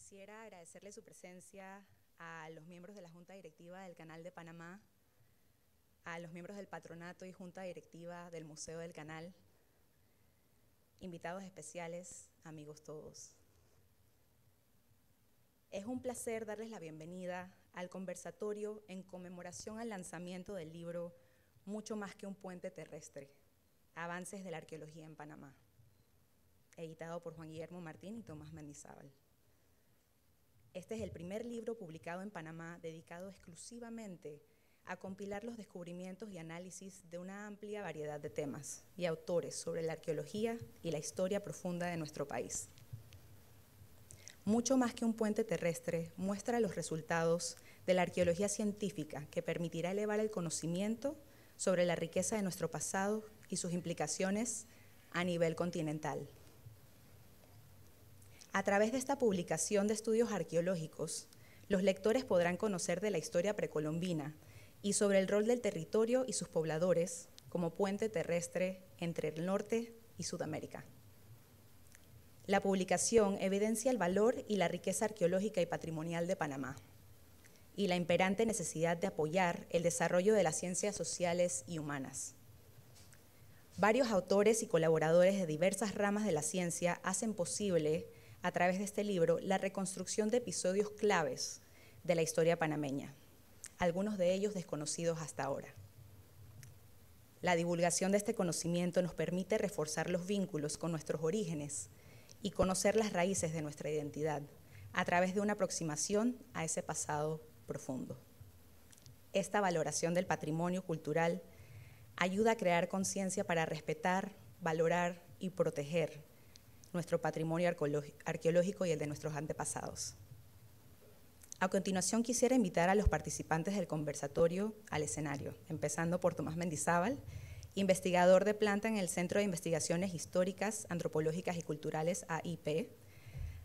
Quisiera agradecerle su presencia a los miembros de la Junta Directiva del Canal de Panamá, a los miembros del Patronato y Junta Directiva del Museo del Canal, invitados especiales, amigos todos. Es un placer darles la bienvenida al conversatorio en conmemoración al lanzamiento del libro Mucho más que un puente terrestre, Avances de la Arqueología en Panamá, editado por Juan Guillermo Martín y Tomás Mendizábal. Este es el primer libro publicado en Panamá dedicado exclusivamente a compilar los descubrimientos y análisis de una amplia variedad de temas y autores sobre la arqueología y la historia profunda de nuestro país. Mucho más que un puente terrestre muestra los resultados de la arqueología científica que permitirá elevar el conocimiento sobre la riqueza de nuestro pasado y sus implicaciones a nivel continental. A través de esta publicación de estudios arqueológicos, los lectores podrán conocer de la historia precolombina y sobre el rol del territorio y sus pobladores como puente terrestre entre el norte y Sudamérica. La publicación evidencia el valor y la riqueza arqueológica y patrimonial de Panamá y la imperante necesidad de apoyar el desarrollo de las ciencias sociales y humanas. Varios autores y colaboradores de diversas ramas de la ciencia hacen posible, a través de este libro, la reconstrucción de episodios claves de la historia panameña, algunos de ellos desconocidos hasta ahora. La divulgación de este conocimiento nos permite reforzar los vínculos con nuestros orígenes y conocer las raíces de nuestra identidad a través de una aproximación a ese pasado profundo. Esta valoración del patrimonio cultural ayuda a crear conciencia para respetar, valorar y proteger nuestro patrimonio arqueológico y el de nuestros antepasados. A continuación quisiera invitar a los participantes del conversatorio al escenario, empezando por Tomás Mendizábal, investigador de planta en el Centro de Investigaciones Históricas, Antropológicas y Culturales, AIP.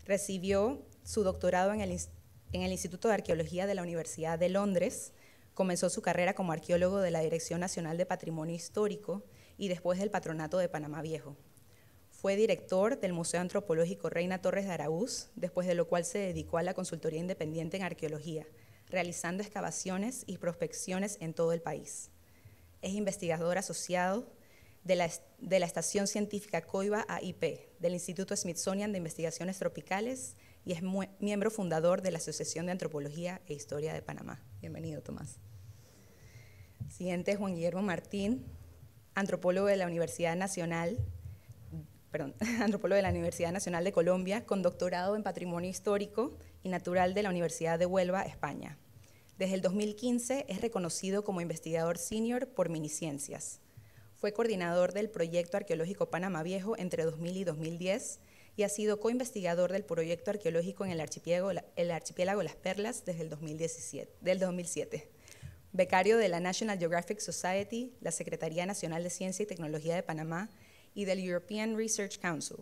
Recibió su doctorado en el Instituto de Arqueología de la Universidad de Londres. Comenzó su carrera como arqueólogo de la Dirección Nacional de Patrimonio Histórico y después del Patronato de Panamá Viejo. Fue director del Museo Antropológico Reina Torres de Araúz, después de lo cual se dedicó a la consultoría independiente en arqueología, realizando excavaciones y prospecciones en todo el país. Es investigador asociado de la Estación Científica Coiba AIP, del Instituto Smithsonian de Investigaciones Tropicales y es miembro fundador de la Asociación de Antropología e Historia de Panamá. Bienvenido, Tomás. Siguiente es Juan Guillermo Martín, antropólogo de la Universidad Nacional de Colombia, con doctorado en Patrimonio Histórico y Natural de la Universidad de Huelva, España. Desde el 2015 es reconocido como investigador senior por Miniciencias. Fue coordinador del proyecto arqueológico Panamá Viejo entre 2000 y 2010 y ha sido coinvestigador del proyecto arqueológico en el archipiélago Las Perlas desde el 2007. Becario de la National Geographic Society, la Secretaría Nacional de Ciencia y Tecnología de Panamá y del European Research Council.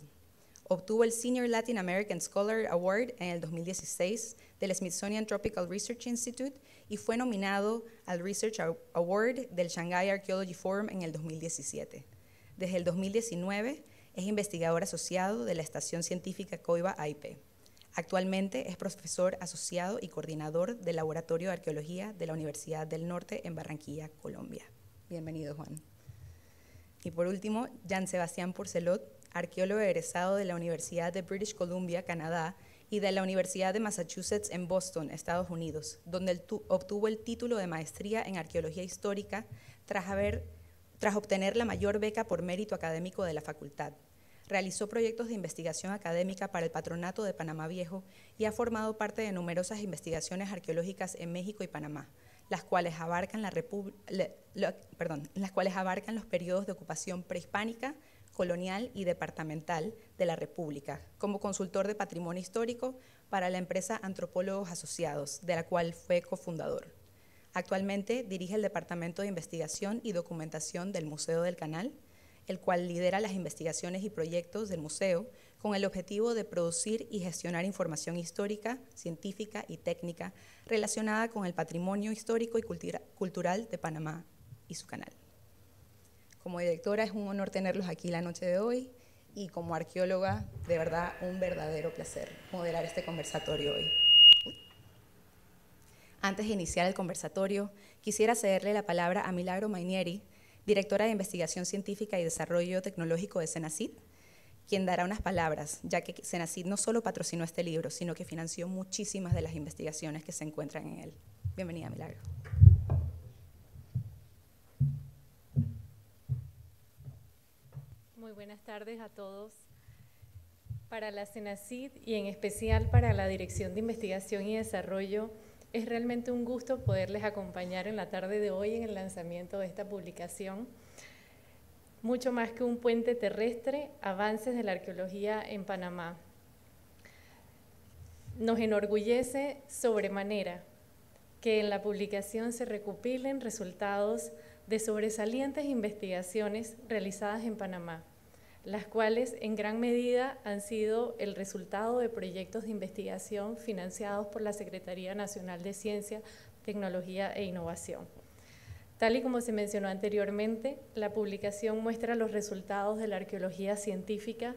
Obtuvo el Senior Latin American Scholar Award en el 2016 del Smithsonian Tropical Research Institute y fue nominado al Research Award del Shanghai Archaeology Forum en el 2017. Desde el 2019 es investigador asociado de la Estación Científica Coiba AIP. Actualmente es profesor asociado y coordinador del Laboratorio de Arqueología de la Universidad del Norte en Barranquilla, Colombia. Bienvenido, Juan. Y por último, Jean Sebastián Porcelot, arqueólogo egresado de la Universidad de British Columbia, Canadá, y de la Universidad de Massachusetts en Boston, Estados Unidos, donde obtuvo el título de maestría en arqueología histórica tras obtener la mayor beca por mérito académico de la facultad. Realizó proyectos de investigación académica para el Patronato de Panamá Viejo y ha formado parte de numerosas investigaciones arqueológicas en México y Panamá, las cuales abarcan los periodos de ocupación prehispánica, colonial y departamental de la República, como consultor de patrimonio histórico para la empresa Antropólogos Asociados, de la cual fue cofundador. Actualmente dirige el Departamento de Investigación y Documentación del Museo del Canal, el cual lidera las investigaciones y proyectos del museo con el objetivo de producir y gestionar información histórica, científica y técnica relacionada con el patrimonio histórico y cultural de Panamá y su canal. Como directora, es un honor tenerlos aquí la noche de hoy y como arqueóloga, de verdad, un verdadero placer moderar este conversatorio hoy. Antes de iniciar el conversatorio, quisiera cederle la palabra a Milagro Mainieri, directora de Investigación Científica y Desarrollo Tecnológico de Senacid, quien dará unas palabras, ya que Senacid no solo patrocinó este libro, sino que financió muchísimas de las investigaciones que se encuentran en él. Bienvenida, Milagro. Muy buenas tardes a todos. Para la Senacid y en especial para la Dirección de Investigación y Desarrollo, es realmente un gusto poderles acompañar en la tarde de hoy en el lanzamiento de esta publicación. Mucho más que un puente terrestre, avances de la arqueología en Panamá. Nos enorgullece sobremanera que en la publicación se recopilen resultados de sobresalientes investigaciones realizadas en Panamá, las cuales en gran medida han sido el resultado de proyectos de investigación financiados por la Secretaría Nacional de Ciencia, Tecnología e Innovación. Tal y como se mencionó anteriormente, la publicación muestra los resultados de la arqueología científica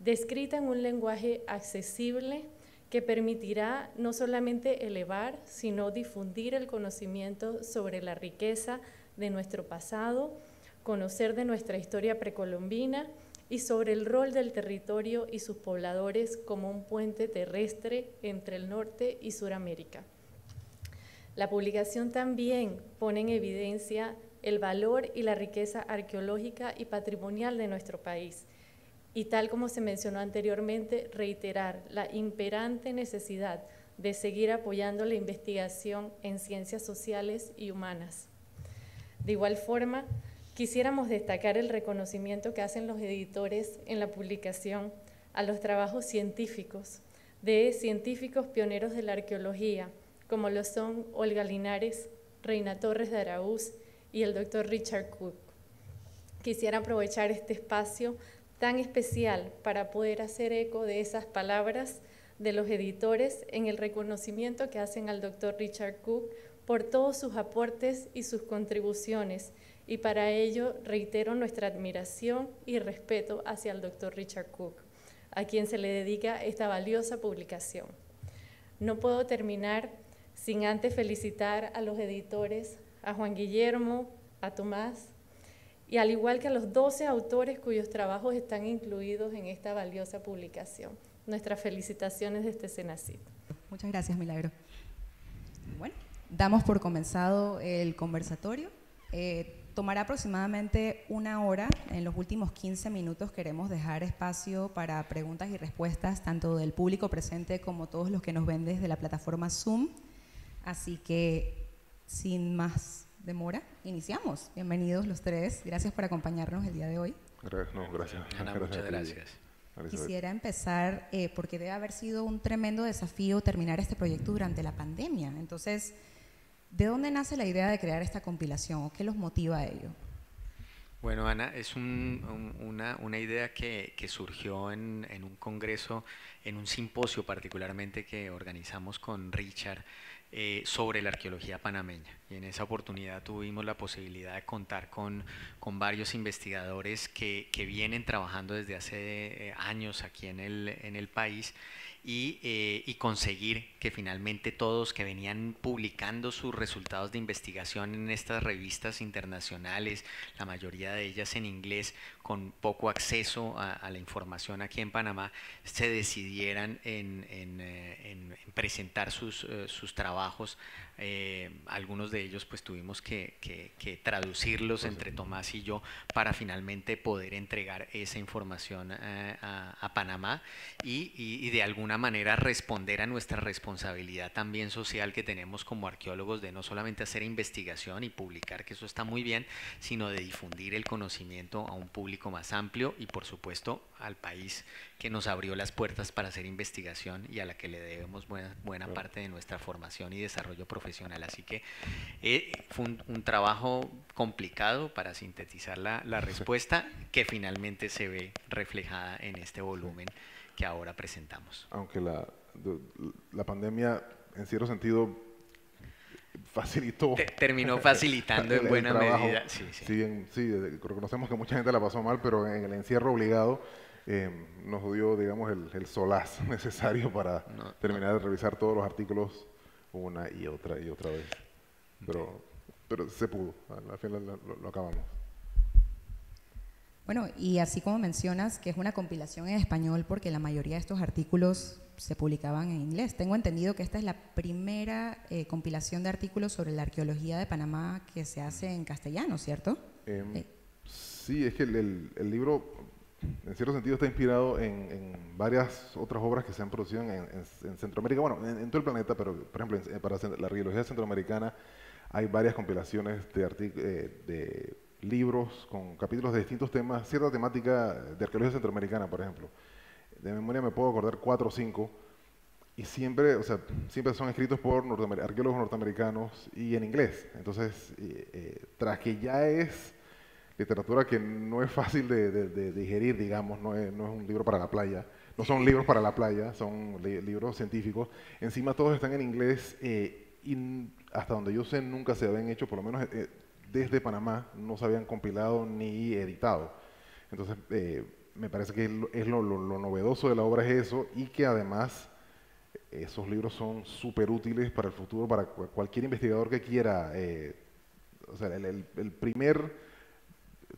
descrita en un lenguaje accesible que permitirá no solamente elevar, sino difundir el conocimiento sobre la riqueza de nuestro pasado, conocer de nuestra historia precolombina y sobre el rol del territorio y sus pobladores como un puente terrestre entre el norte y Suramérica. La publicación también pone en evidencia el valor y la riqueza arqueológica y patrimonial de nuestro país, y tal como se mencionó anteriormente, reiterar la imperante necesidad de seguir apoyando la investigación en ciencias sociales y humanas. De igual forma, quisiéramos destacar el reconocimiento que hacen los editores en la publicación a los trabajos científicos de científicos pioneros de la arqueología, como lo son Olga Linares, Reina Torres de Araúz y el doctor Richard Cook. Quisiera aprovechar este espacio tan especial para poder hacer eco de esas palabras de los editores en el reconocimiento que hacen al doctor Richard Cook por todos sus aportes y sus contribuciones, y para ello reitero nuestra admiración y respeto hacia el doctor Richard Cook, a quien se le dedica esta valiosa publicación. No puedo terminar sin antes felicitar a los editores, a Juan Guillermo, a Tomás, y al igual que a los 12 autores cuyos trabajos están incluidos en esta valiosa publicación. Nuestras felicitaciones desde Senacid. Muchas gracias, Milagro. Bueno, damos por comenzado el conversatorio. Tomará aproximadamente 1 hora. En los últimos 15 minutos queremos dejar espacio para preguntas y respuestas, tanto del público presente como todos los que nos ven desde la plataforma Zoom. Así que, sin más demora, iniciamos. Bienvenidos los tres. Gracias por acompañarnos el día de hoy. Gracias. Ana, muchas gracias. Quisiera empezar porque debe haber sido un tremendo desafío terminar este proyecto durante la pandemia. Entonces, ¿de dónde nace la idea de crear esta compilación o qué los motiva a ello? Bueno, Ana, es una idea que surgió en un congreso, en un simposio particularmente que organizamos con Richard sobre la arqueología panameña. Y en esa oportunidad tuvimos la posibilidad de contar con varios investigadores que vienen trabajando desde hace años aquí en el país, y conseguir que finalmente todos que venían publicando sus resultados de investigación en estas revistas internacionales, la mayoría de ellas en inglés, con poco acceso a la información aquí en Panamá, se decidieran en presentar sus trabajos. Algunos de ellos pues tuvimos que traducirlos entre Tomás y yo para finalmente poder entregar esa información a Panamá y de alguna manera responder a nuestra responsabilidad también social que tenemos como arqueólogos de no solamente hacer investigación y publicar, que eso está muy bien, sino de difundir el conocimiento a un público más amplio y por supuesto al país que nos abrió las puertas para hacer investigación y a la que le debemos buena parte de nuestra formación y desarrollo profesional. Así que fue un trabajo complicado para sintetizar la respuesta que finalmente se ve reflejada en este volumen que ahora presentamos. Aunque la pandemia en cierto sentido facilitó. Terminó facilitando en buena trabajo. medida. Sí. Sí, reconocemos que mucha gente la pasó mal, pero en el encierro obligado nos dio, digamos, el solaz necesario para terminar de revisar todos los artículos una y otra vez. Pero se pudo, al final lo acabamos. Bueno, y así como mencionas que es una compilación en español porque la mayoría de estos artículos se publicaban en inglés. Tengo entendido que esta es la primera compilación de artículos sobre la arqueología de Panamá que se hace en castellano, ¿cierto? Sí, es que el libro, en cierto sentido, está inspirado en varias otras obras que se han producido en Centroamérica, bueno, en todo el planeta, pero por ejemplo, para la arqueología centroamericana hay varias compilaciones de libros con capítulos de distintos temas, cierta temática de arqueología centroamericana, por ejemplo. De memoria me puedo acordar 4 o 5, y siempre, siempre son escritos por arqueólogos norteamericanos y en inglés. Entonces, tras que ya es literatura que no es fácil de digerir, digamos, no es un libro para la playa, no son libros para la playa, son libros científicos. Encima todos están en inglés y hasta donde yo sé nunca se habían hecho, por lo menos desde Panamá, no se habían compilado ni editado. Entonces, me parece que es lo novedoso de la obra es eso, y que además esos libros son súper útiles para el futuro, para cualquier investigador que quiera. El primer...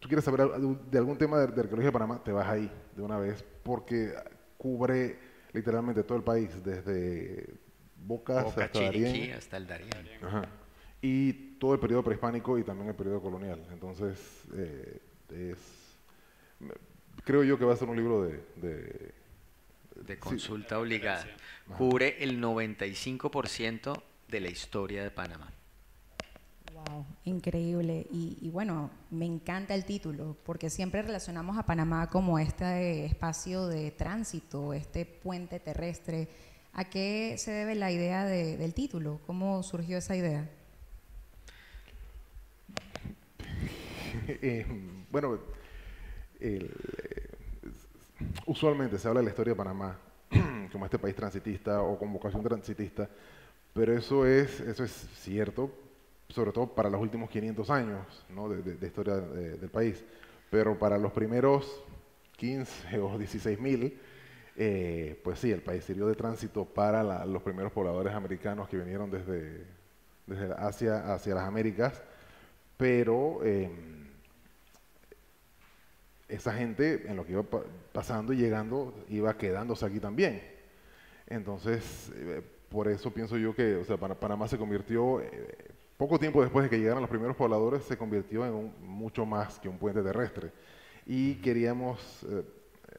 Tú quieres saber de algún tema de arqueología de Panamá, te vas ahí de una vez, porque cubre literalmente todo el país, desde Boca hasta Chiriquí hasta el Darién. Ajá. Y todo el periodo prehispánico y también el periodo colonial. Entonces, creo yo que va a ser un libro de consulta obligada. Ajá. Cubre el 95% de la historia de Panamá. Wow, increíble. Y bueno, me encanta el título, porque siempre relacionamos a Panamá como este espacio de tránsito, este puente terrestre. ¿A qué se debe la idea del título? ¿Cómo surgió esa idea? Bueno, usualmente se habla de la historia de Panamá como este país transitista o con vocación transitista, pero eso es cierto, sobre todo para los últimos 500 años, ¿no? de historia del país, pero para los primeros 15 o 16.000, pues sí, el país sirvió de tránsito para los primeros pobladores americanos que vinieron desde Asia hacia las Américas, pero esa gente, en lo que iba pasando y llegando, iba quedándose aquí también. Entonces, por eso pienso yo que Panamá se convirtió, poco tiempo después de que llegaran los primeros pobladores, se convirtió en mucho más que un puente terrestre. Y queríamos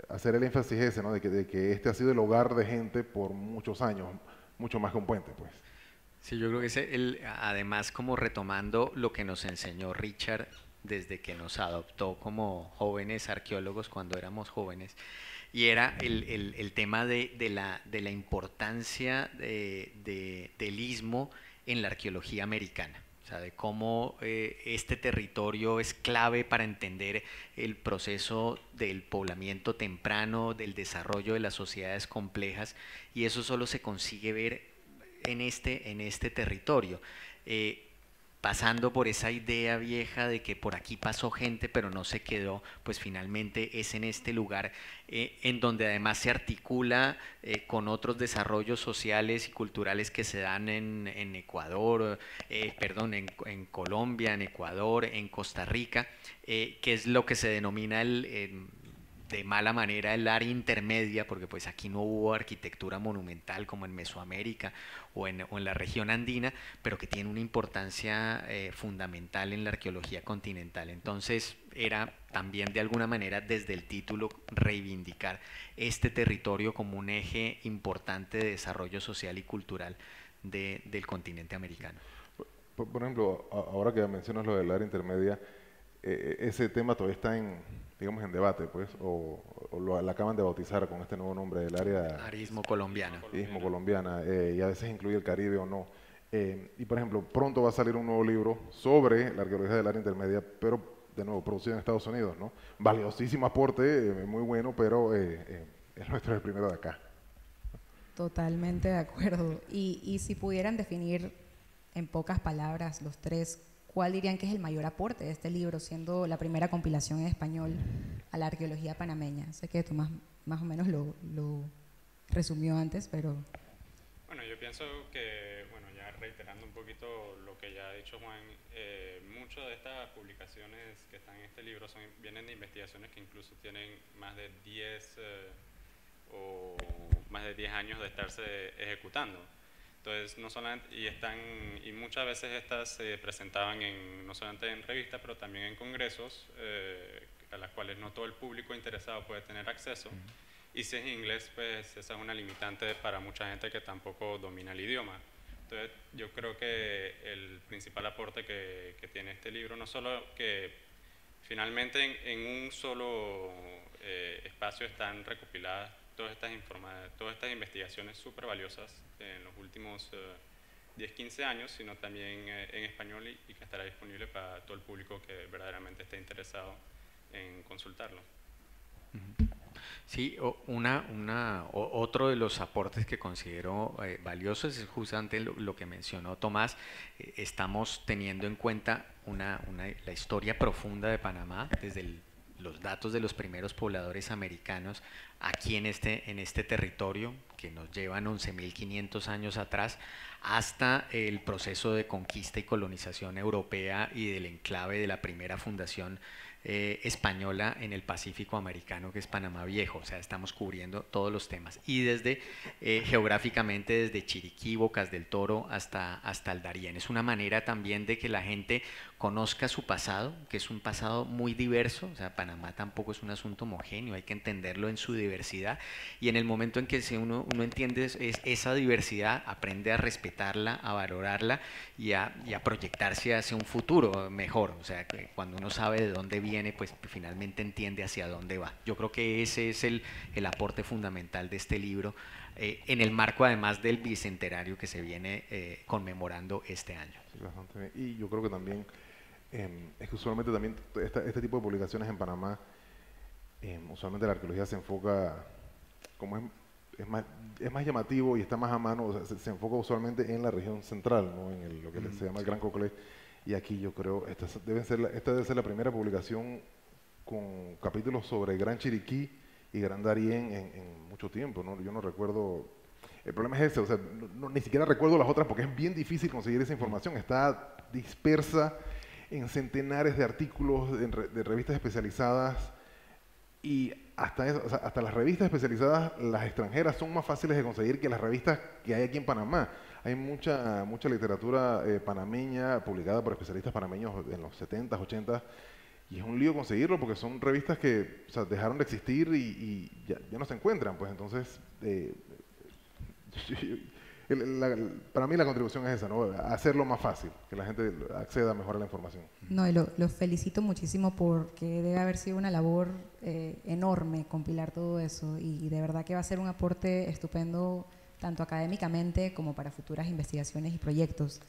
hacer el énfasis ese, ¿no? de que este ha sido el hogar de gente por muchos años, mucho más que un puente, pues. Sí, yo creo que además como retomando lo que nos enseñó Richard desde que nos adoptó como jóvenes arqueólogos cuando éramos jóvenes, y era el tema de la importancia del istmo en la arqueología americana. O sea, de cómo este territorio es clave para entender el proceso del poblamiento temprano, del desarrollo de las sociedades complejas, y eso solo se consigue ver en este territorio. Pasando por esa idea vieja de que por aquí pasó gente pero no se quedó, pues finalmente es en este lugar en donde además se articula con otros desarrollos sociales y culturales que se dan en Ecuador, en Colombia, en Ecuador, en Costa Rica, que es lo que se denomina de mala manera el área intermedia, porque pues aquí no hubo arquitectura monumental como en Mesoamérica o en la región andina, pero que tiene una importancia fundamental en la arqueología continental. Entonces era también de alguna manera desde el título reivindicar este territorio como un eje importante de desarrollo social y cultural del continente americano. Por ejemplo, ahora que mencionas lo del área intermedia, ese tema todavía está en debate, pues, o la acaban de bautizar con este nuevo nombre del área... Istmo colombiana. Istmo colombiana, y a veces incluye el Caribe o no. Y por ejemplo, pronto va a salir un nuevo libro sobre la arqueología del área intermedia, pero de nuevo, producido en Estados Unidos, ¿no? Valiosísimo aporte, muy bueno, pero el nuestro es el primero de acá. Totalmente de acuerdo. Y si pudieran definir en pocas palabras los 3 ¿cuál dirían que es el mayor aporte de este libro, siendo la primera compilación en español a la arqueología panameña? Sé que Tomás más o menos lo resumió antes, pero... Bueno, yo pienso que, bueno, ya reiterando un poquito lo que ya ha dicho Juan, muchas de estas publicaciones que están en este libro vienen de investigaciones que incluso tienen más de 10 o más de 10 años de estarse ejecutando. Entonces, no solamente, y muchas veces estas se presentaban no solamente en revistas, pero también en congresos, a las cuales no todo el público interesado puede tener acceso. Y si es en inglés, pues esa es una limitante para mucha gente que tampoco domina el idioma. Entonces, yo creo que el principal aporte que tiene este libro, no solo que finalmente en un solo espacio están recopiladas todas estas investigaciones súper valiosas en los últimos 10-15 años, sino también en español y que estará disponible para todo el público que verdaderamente esté interesado en consultarlo. Sí, otro de los aportes que considero valiosos es justamente lo que mencionó Tomás. Estamos teniendo en cuenta la historia profunda de Panamá, desde los datos de los primeros pobladores americanos aquí en este territorio, que nos llevan 11.500 años atrás, hasta el proceso de conquista y colonización europea y del enclave de la primera fundación española en el Pacífico americano, que es Panamá Viejo. O sea, estamos cubriendo todos los temas, y desde geográficamente desde Chiriquí, Bocas del Toro hasta el Darién. Es una manera también de que la gente conozca su pasado, que es un pasado muy diverso. O sea, Panamá tampoco es un asunto homogéneo, hay que entenderlo en su diversidad, y en el momento en que uno entiende esa diversidad, aprende a respetarla, a valorarla y a proyectarse hacia un futuro mejor. O sea, que cuando uno sabe de dónde viene, pues finalmente entiende hacia dónde va. Yo creo que ese es el aporte fundamental de este libro, en el marco además del bicentenario que se viene conmemorando este año. Sí, bastante bien. Y yo creo que también es que usualmente también este tipo de publicaciones en Panamá, usualmente la arqueología se enfoca, como es más llamativo y está más a mano, o sea, se enfoca usualmente en la región central, ¿no? En lo que se llama el Gran Coclé. Y aquí yo creo, esta debe ser la primera publicación con capítulos sobre Gran Chiriquí y Gran Darién en mucho tiempo, ¿no? Yo no recuerdo, el problema es ese, o sea, ni siquiera recuerdo las otras porque es bien difícil conseguir esa información, está dispersa en centenares de artículos de revistas especializadas, y hasta las revistas especializadas, las extranjeras, son más fáciles de conseguir que las revistas que hay aquí en Panamá. Hay mucha literatura panameña publicada por especialistas panameños en los 70s, 80s, y es un lío conseguirlo porque son revistas que, o sea, dejaron de existir y ya no se encuentran. Pues entonces, para mí la contribución es esa, ¿no? Hacerlo más fácil, que la gente acceda mejor a la información. No, y los felicito muchísimo porque debe haber sido una labor enorme compilar todo eso, y de verdad que va a ser un aporte estupendo tanto académicamente como para futuras investigaciones y proyectos.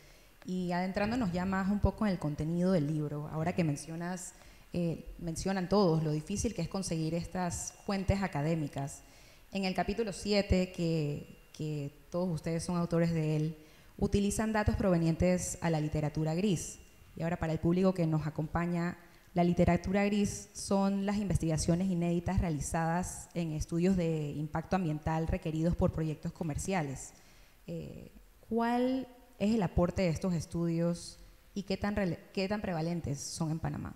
Y adentrándonos ya más un poco en el contenido del libro, ahora que mencionan todos lo difícil que es conseguir estas fuentes académicas. En el capítulo 7, que todos ustedes son autores de él, utilizan datos provenientes a la literatura gris. Y ahora, para el público que nos acompaña, la literatura gris son las investigaciones inéditas realizadas en estudios de impacto ambiental requeridos por proyectos comerciales. ¿Cuál es el aporte de estos estudios y qué tan prevalentes son en Panamá?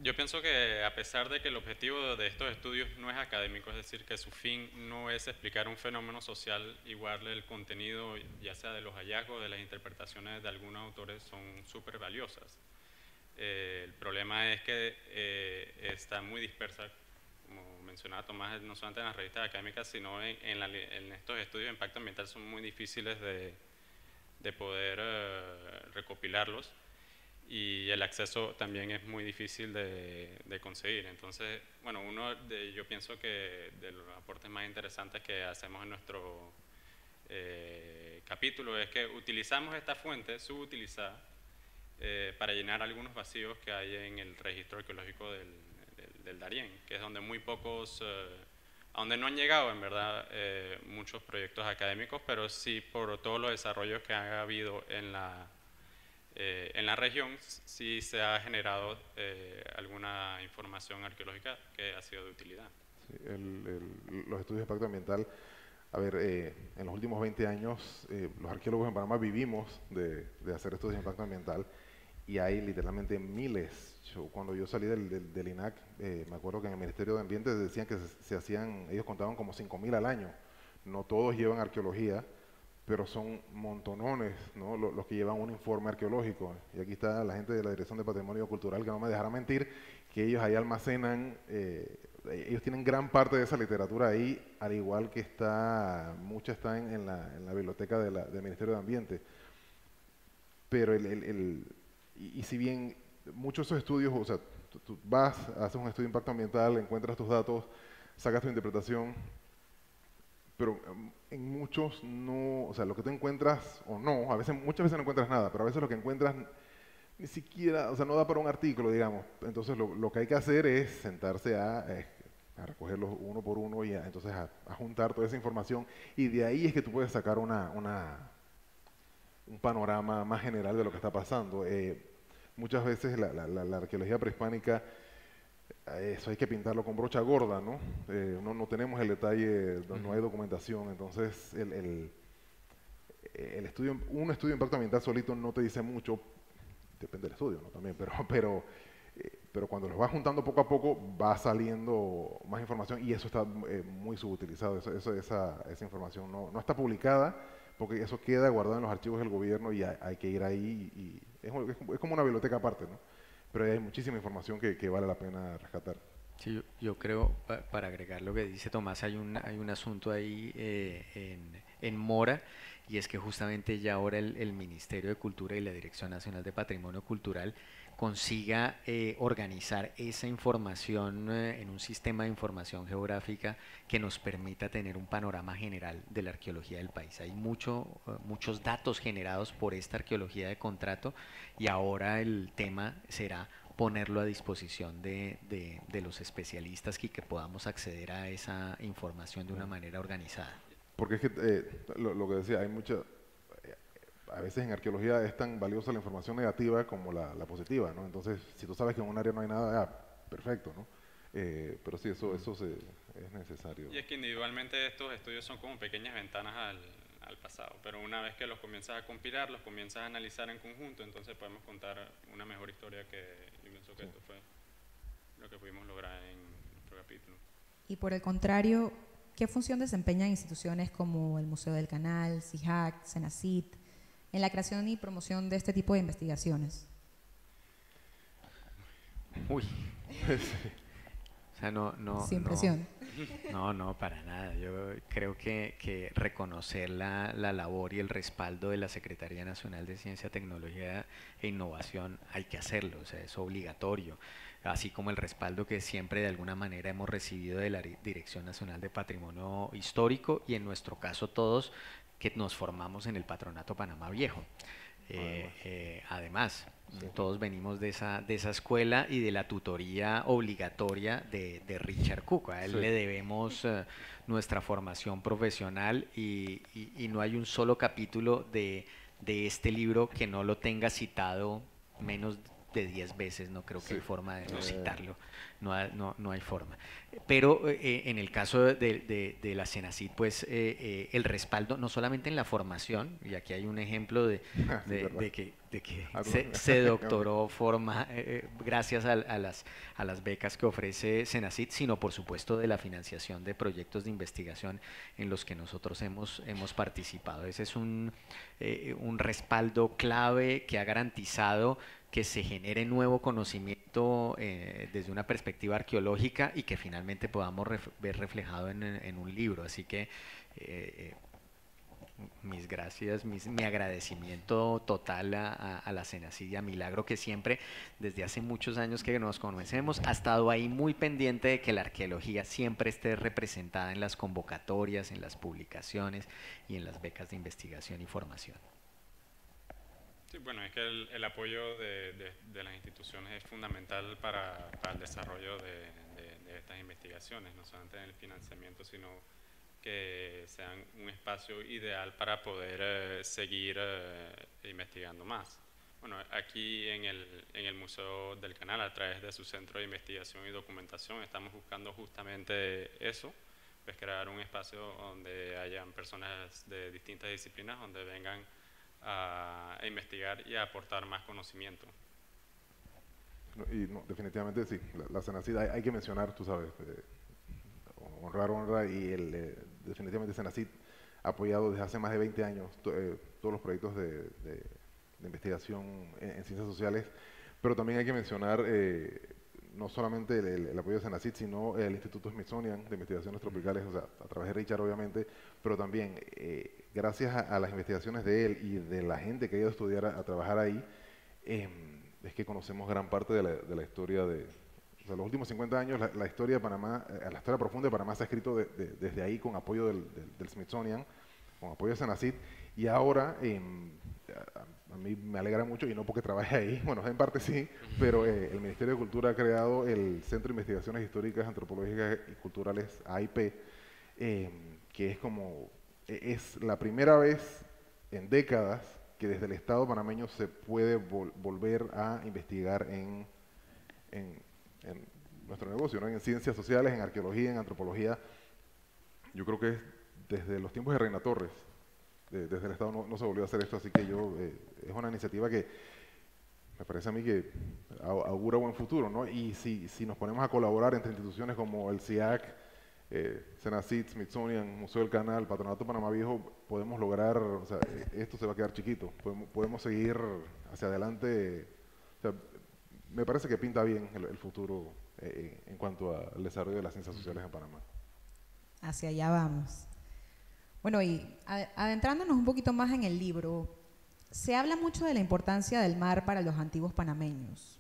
Yo pienso que, a pesar de que el objetivo de estos estudios no es académico, es decir, que su fin no es explicar un fenómeno social, igual el contenido, ya sea de los hallazgos, de las interpretaciones de algunos autores, son súper valiosas. El problema es que está muy dispersa, como mencionaba Tomás, no solamente en las revistas académicas, sino en estos estudios de impacto ambiental son muy difíciles de poder recopilarlos, y el acceso también es muy difícil de conseguir. Entonces, bueno, yo pienso que de los aportes más interesantes que hacemos en nuestro capítulo es que utilizamos esta fuente subutilizada para llenar algunos vacíos que hay en el registro arqueológico del Darién, que es donde muy pocos, a donde no han llegado en verdad muchos proyectos académicos, pero sí por todos los desarrollos que ha habido en en la región sí se ha generado alguna información arqueológica que ha sido de utilidad. Sí, los estudios de impacto ambiental, a ver, en los últimos 20 años los arqueólogos en Panamá vivimos de hacer estudios de impacto ambiental y hay literalmente miles. Cuando yo salí del INAC, me acuerdo que en el Ministerio de Ambiente decían que se hacían, ellos contaban como 5.000 al año. No todos llevan arqueología, pero son montonones, ¿no? Los que llevan un informe arqueológico. Y aquí está la gente de la Dirección de Patrimonio Cultural, que no me dejará mentir, que ellos ahí almacenan, ellos tienen gran parte de esa literatura ahí, al igual que mucha está en la biblioteca del Ministerio de Ambiente. Pero y si bien muchos de esos estudios, o sea, tú vas, haces un estudio de impacto ambiental, encuentras tus datos, sacas tu interpretación, pero en muchos no, o sea, lo que tú encuentras o no, muchas veces no encuentras nada, pero a veces lo que encuentras ni siquiera, o sea, no da para un artículo, digamos. Entonces lo que hay que hacer es sentarse a recogerlos uno por uno y entonces a juntar toda esa información y de ahí es que tú puedes sacar un panorama más general de lo que está pasando. Muchas veces la arqueología prehispánica, eso hay que pintarlo con brocha gorda, ¿no? No tenemos el detalle, no hay documentación, entonces un estudio de impacto ambiental solito no te dice mucho, depende del estudio, ¿no? También, pero cuando los vas juntando poco a poco va saliendo más información y eso está muy subutilizado, esa información no está publicada porque eso queda guardado en los archivos del gobierno y hay que ir ahí y es como una biblioteca aparte, ¿no? Pero hay muchísima información que vale la pena rescatar. Sí, yo creo, para agregar lo que dice Tomás, hay un asunto ahí en mora, y es que justamente ya ahora el Ministerio de Cultura y la Dirección Nacional de Patrimonio Cultural consiga organizar esa información en un sistema de información geográfica que nos permita tener un panorama general de la arqueología del país. Hay muchos datos generados por esta arqueología de contrato y ahora el tema será ponerlo a disposición de los especialistas y que podamos acceder a esa información de una manera organizada. Porque es que lo que decía, a veces en arqueología es tan valiosa la información negativa como la positiva, ¿no? Entonces, si tú sabes que en un área no hay nada, perfecto, ¿no? Pero sí, eso es necesario. Y es que individualmente estos estudios son como pequeñas ventanas al pasado, pero una vez que los comienzas a compilar, los comienzas a analizar en conjunto, entonces podemos contar una mejor historia que yo pienso que esto fue lo que pudimos lograr en nuestro capítulo. Y por el contrario, ¿qué función desempeñan instituciones como el Museo del Canal, CIHAC, CENACIT, en la creación y promoción de este tipo de investigaciones? Uy. O sea, Sin presión. No, para nada. Yo creo que reconocer la labor y el respaldo de la Secretaría Nacional de Ciencia, Tecnología e Innovación hay que hacerlo, o sea, es obligatorio. Así como el respaldo que siempre de alguna manera hemos recibido de la Dirección Nacional de Patrimonio Histórico y en nuestro caso todos que nos formamos en el Patronato Panamá Viejo. Además, sí, todos venimos de esa escuela y de la tutoría obligatoria de Richard Cook. A él sí le debemos nuestra formación profesional y no hay un solo capítulo de este libro que no lo tenga citado menos de 10 veces, no creo que hay forma de no citarlo, no hay forma. Pero en el caso de la CENACIT, pues el respaldo, no solamente en la formación, y aquí hay un ejemplo de que se doctoró gracias a las becas que ofrece CENACIT, sino por supuesto de la financiación de proyectos de investigación en los que nosotros hemos participado. Ese es un respaldo clave que ha garantizado que se genere nuevo conocimiento desde una perspectiva arqueológica y que finalmente podamos ver reflejado en un libro. Así que mis gracias, mi agradecimiento total a la CENACIT y a Milagro, que siempre, desde hace muchos años que nos conocemos, ha estado ahí muy pendiente de que la arqueología siempre esté representada en las convocatorias, en las publicaciones y en las becas de investigación y formación. Sí, bueno, es que el apoyo de las instituciones es fundamental para el desarrollo de estas investigaciones, no solamente en el financiamiento, sino que sean un espacio ideal para poder seguir investigando más. Bueno, aquí en el Museo del Canal, a través de su Centro de Investigación y Documentación, estamos buscando justamente eso, pues crear un espacio donde hayan personas de distintas disciplinas, donde vengan a investigar y a aportar más conocimiento. Y no, definitivamente sí, la Senacid hay que mencionar, tú sabes, honra, y definitivamente Senacid ha apoyado desde hace más de 20 años todos los proyectos de investigación en ciencias sociales, pero también hay que mencionar no solamente el apoyo de Senacid, sino el Instituto Smithsonian de Investigaciones Tropicales, o sea, a través de Richard obviamente, pero también gracias a las investigaciones de él y de la gente que ha ido a estudiar, a trabajar ahí, es que conocemos gran parte de la historia de, o sea, los últimos 50 años, la historia de Panamá, la historia profunda de Panamá se ha escrito desde ahí con apoyo del Smithsonian, con apoyo de Senacid, y ahora a mí me alegra mucho, y no porque trabaje ahí, bueno, en parte sí, pero el Ministerio de Cultura ha creado el Centro de Investigaciones Históricas, Antropológicas y Culturales, AIP, que es como, es la primera vez en décadas que desde el Estado panameño se puede volver a investigar en nuestro negocio, ¿no? En ciencias sociales, en arqueología, en antropología. Yo creo que desde los tiempos de Reina Torres, desde el Estado no se volvió a hacer esto, así que es una iniciativa que me parece a mí que augura buen futuro, ¿no? Y si nos ponemos a colaborar entre instituciones como el CIAC, Senacid, Smithsonian, Museo del Canal, Patronato Panamá Viejo, podemos lograr, o sea, esto se va a quedar chiquito, podemos seguir hacia adelante. O sea, me parece que pinta bien el futuro en cuanto al desarrollo de las ciencias sociales en Panamá. Hacia allá vamos. Bueno, y adentrándonos un poquito más en el libro, se habla mucho de la importancia del mar para los antiguos panameños.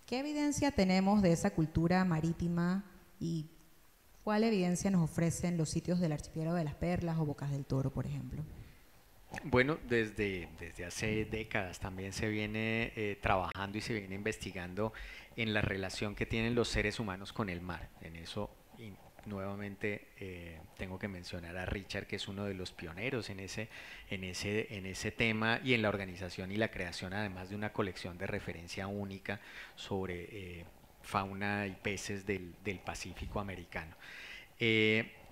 ¿Qué evidencia tenemos de esa cultura marítima y cuál evidencia nos ofrecen los sitios del Archipiélago de las Perlas o Bocas del Toro, por ejemplo? Bueno, desde hace décadas también se viene trabajando y se viene investigando en la relación que tienen los seres humanos con el mar. En eso nuevamente tengo que mencionar a Richard, que es uno de los pioneros en ese tema y en la organización y la creación, además de una colección de referencia única sobre fauna y peces del Pacífico americano.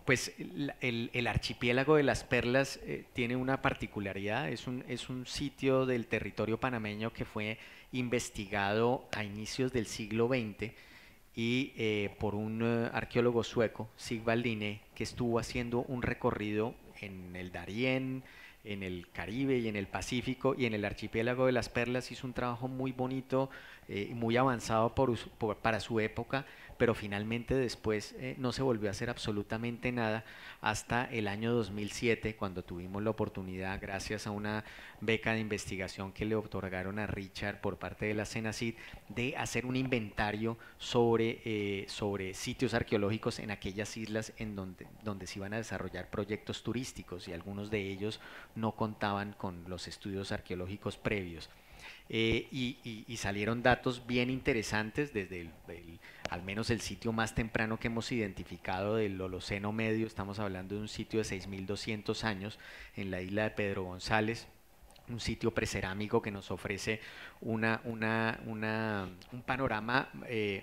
Pues el archipiélago de las Perlas tiene una particularidad, es un sitio del territorio panameño que fue investigado a inicios del siglo XX y por un arqueólogo sueco, Sigvald Linné, que estuvo haciendo un recorrido en el Darién, en el Caribe y en el Pacífico, y en el archipiélago de las Perlas hizo un trabajo muy bonito, muy avanzado para su época, pero finalmente después no se volvió a hacer absolutamente nada hasta el año 2007, cuando tuvimos la oportunidad, gracias a una beca de investigación que le otorgaron a Richard por parte de la Senacid, de hacer un inventario sobre sitios arqueológicos en aquellas islas en donde se iban a desarrollar proyectos turísticos, y algunos de ellos no contaban con los estudios arqueológicos previos. Y salieron datos bien interesantes desde al menos el sitio más temprano que hemos identificado del Holoceno Medio. Estamos hablando de un sitio de 6.200 años en la isla de Pedro González, un sitio precerámico que nos ofrece un panorama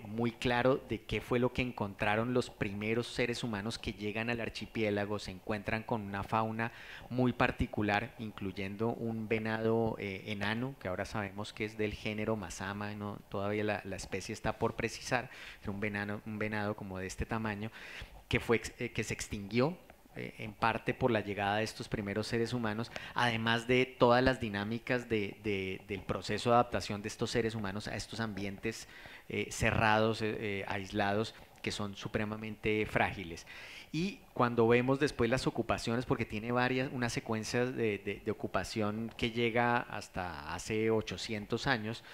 muy claro de qué fue lo que encontraron los primeros seres humanos que llegan al archipiélago. Se encuentran con una fauna muy particular, incluyendo un venado enano, que ahora sabemos que es del género Mazama, ¿no? Todavía la especie está por precisar, era un venado como de este tamaño, que se extinguió en parte por la llegada de estos primeros seres humanos, además de todas las dinámicas del proceso de adaptación de estos seres humanos a estos ambientes cerrados, aislados, que son supremamente frágiles. Y cuando vemos después las ocupaciones, porque tiene una secuencia de ocupación que llega hasta hace 800 años,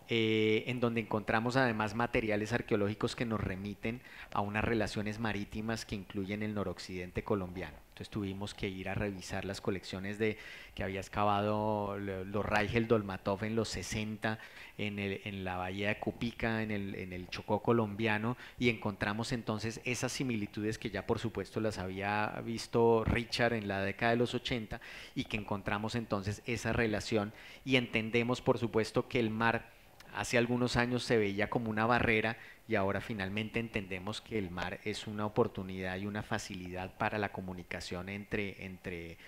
en donde encontramos además materiales arqueológicos que nos remiten a unas relaciones marítimas que incluyen el noroccidente colombiano. Entonces tuvimos que ir a revisar las colecciones que había excavado los Rigel Dolmatov en los 60 en la bahía de Cupica, en el Chocó colombiano, y encontramos entonces esas similitudes que ya por supuesto las había visto Richard en la década de los 80, y que encontramos entonces esa relación, y entendemos por supuesto que el mar hace algunos años se veía como una barrera, y ahora finalmente entendemos que el mar es una oportunidad y una facilidad para la comunicación entre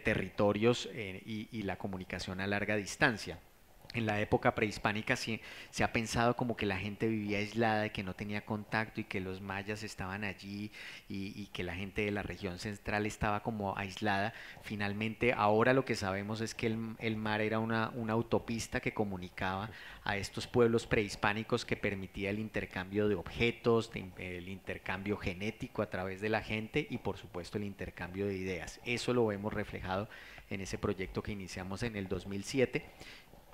territorios, y la comunicación a larga distancia. En la época prehispánica se ha pensado como que la gente vivía aislada y que no tenía contacto, y que los mayas estaban allí, y que la gente de la región central estaba como aislada. Finalmente, ahora lo que sabemos es que el mar era una autopista que comunicaba a estos pueblos prehispánicos, que permitía el intercambio de objetos, el intercambio genético a través de la gente, y por supuesto el intercambio de ideas. Eso lo vemos reflejado en ese proyecto que iniciamos en el 2007,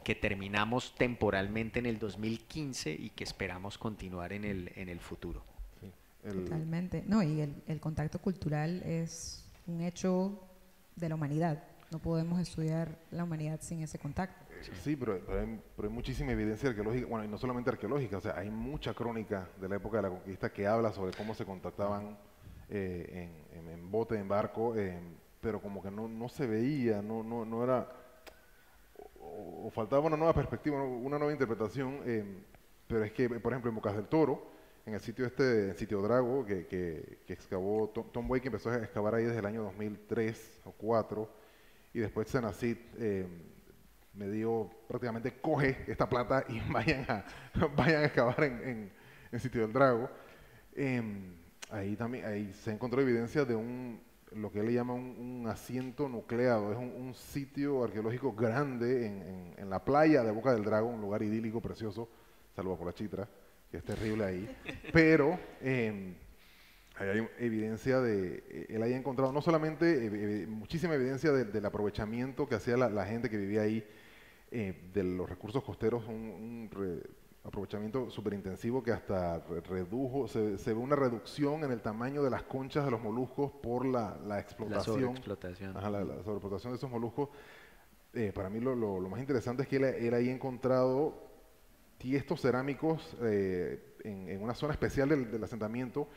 que terminamos temporalmente en el 2015 y que esperamos continuar en el futuro. Sí, Totalmente. No, y el contacto cultural es un hecho de la humanidad. No podemos estudiar la humanidad sin ese contacto. Sí, pero hay muchísima evidencia arqueológica, bueno, y no solamente arqueológica, o sea, hay mucha crónica de la época de la conquista que habla sobre cómo se contactaban en bote, en barco, pero como que no se veía, no era, o faltaba una nueva perspectiva, una nueva interpretación, pero es que, por ejemplo, en Bocas del Toro, en el sitio en Sitio Drago, que excavó Tom Wake, empezó a excavar ahí desde el año 2003 o 2004, y después Senacid me dio, prácticamente coge esta plata y vayan a excavar en Sitio del Drago. Ahí se encontró evidencia de lo que él le llama un asiento nucleado. Es un sitio arqueológico grande en la playa de Boca del Drago, un lugar idílico, precioso, salvo por la chitra, que es terrible ahí. Pero ahí hay evidencia él haya encontrado no solamente muchísima evidencia del aprovechamiento que hacía la gente que vivía ahí, de los recursos costeros, aprovechamiento súper intensivo que hasta redujo, se ve una reducción en el tamaño de las conchas de los moluscos por la explotación. La sobreexplotación. Ajá, la sobreexplotación de esos moluscos. Para mí lo más interesante es que él ahí ha encontrado tiestos cerámicos en una zona especial del asentamiento,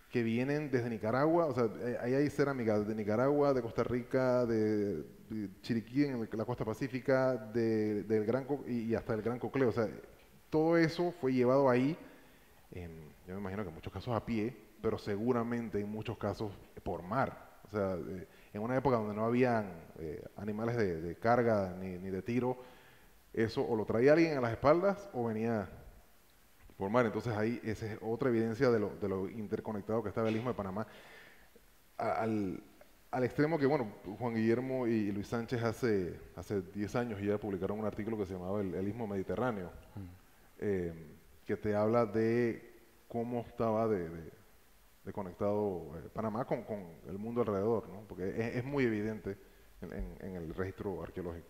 que vienen desde Nicaragua. O sea, ahí hay cerámica de Nicaragua, de Costa Rica, de Chiriquí en la costa pacífica, del y hasta el Gran Cocleo. O sea, todo eso fue llevado ahí, yo me imagino que en muchos casos a pie, pero seguramente en muchos casos por mar. O sea, en una época donde no habían animales de carga ni de tiro, eso o lo traía alguien a las espaldas o venía por mar. Entonces ahí esa es otra evidencia de lo interconectado que estaba el Istmo de Panamá, al extremo que, bueno, Juan Guillermo y Luis Sánchez hace 10 años ya publicaron un artículo que se llamaba el Istmo Mediterráneo, que te habla de cómo estaba de conectado Panamá con el mundo alrededor, ¿no? Porque es muy evidente en el registro arqueológico.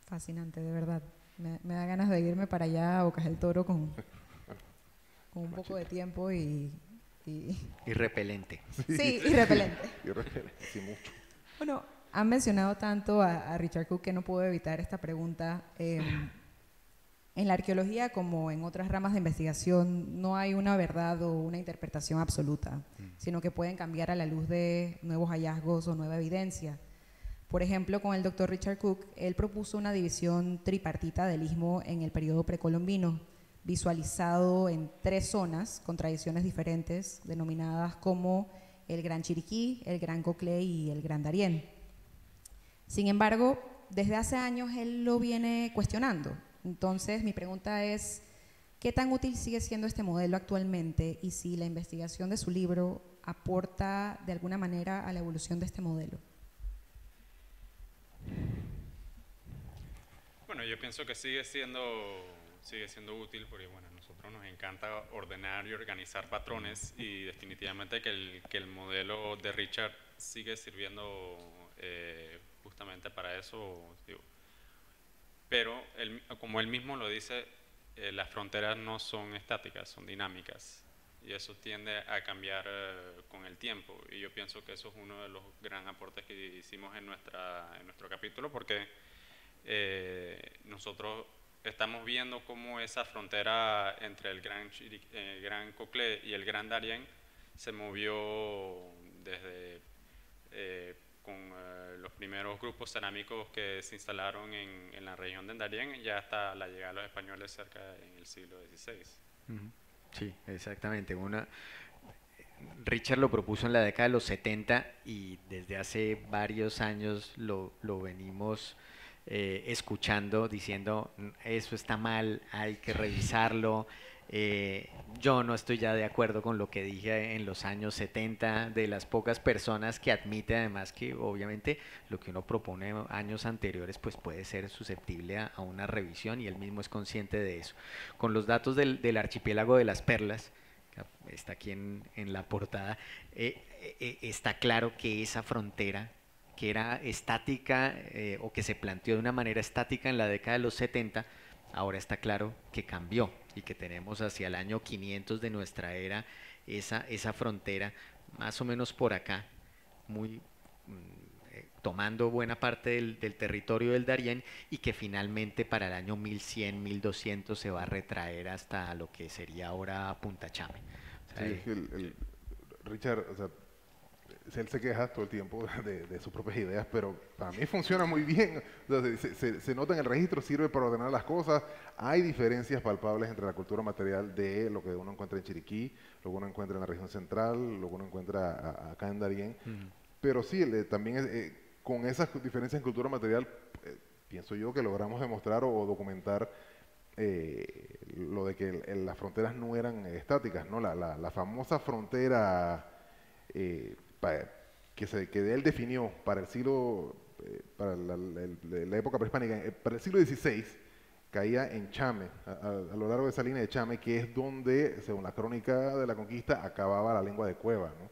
Fascinante, de verdad. Me da ganas de irme para allá a Bocas del Toro con un poco de tiempo y repelente. Sí, y repelente. Y repelente, sí, mucho. Bueno, han mencionado tanto a Richard Cook que no puedo evitar esta pregunta. En la arqueología, como en otras ramas de investigación, no hay una verdad o una interpretación absoluta, sino que pueden cambiar a la luz de nuevos hallazgos o nueva evidencia. Por ejemplo, con el doctor Richard Cook, él propuso una división tripartita del istmo en el periodo precolombino, visualizado en 3 zonas con tradiciones diferentes, denominadas como el Gran Chiriquí, el Gran Coclé y el Gran Darién. Sin embargo, desde hace años él lo viene cuestionando. Entonces, mi pregunta es, ¿qué tan útil sigue siendo este modelo actualmente y si la investigación de su libro aporta de alguna manera a la evolución de este modelo? Bueno, yo pienso que sigue siendo útil porque, bueno, a nosotros nos encanta ordenar y organizar patrones, y definitivamente que el modelo de Richard sigue sirviendo justamente para eso, digo. pero como él mismo lo dice, las fronteras no son estáticas, son dinámicas. Y eso tiende a cambiar con el tiempo. Y yo pienso que eso es uno de los gran aportes que hicimos en nuestro capítulo, porque nosotros estamos viendo cómo esa frontera entre el Gran Coclé y el Gran Darién se movió desde con los primeros grupos cerámicos que se instalaron en la región de Darién, ya hasta la llegada de los españoles cerca en el siglo XVI. Sí, exactamente. Richard lo propuso en la década de los 70 y desde hace varios años lo venimos escuchando, diciendo eso está mal, hay que revisarlo. Yo no estoy ya de acuerdo con lo que dije en los años 70, de las pocas personas que admite además que obviamente lo que uno propone años anteriores pues puede ser susceptible a una revisión, y él mismo es consciente de eso. Con los datos del archipiélago de las Perlas, que está aquí en la portada, está claro que esa frontera que era estática o que se planteó de una manera estática en la década de los 70, ahora está claro que cambió y que tenemos hacia el año 500 de nuestra era esa frontera más o menos por acá, muy tomando buena parte del territorio del Darién, y que finalmente para el año 1100, 1200 se va a retraer hasta lo que sería ahora Punta Chame. O sea, sí, Richard, o sea, él se queja todo el tiempo de sus propias ideas, pero para mí funciona muy bien. O sea, se nota en el registro, sirve para ordenar las cosas. Hay diferencias palpables entre la cultura material de lo que uno encuentra en Chiriquí, lo que uno encuentra en la región central, lo que uno encuentra acá en Darién. Pero sí, también con esas diferencias en cultura material, pienso yo que logramos demostrar o documentar lo de que las fronteras no eran estáticas, ¿no? La famosa frontera que él definió para el siglo, para la época prehispánica, para el siglo XVI, caía en Chame, a lo largo de esa línea de Chame, que es donde, según la crónica de la conquista, acababa la lengua de Cueva, ¿no?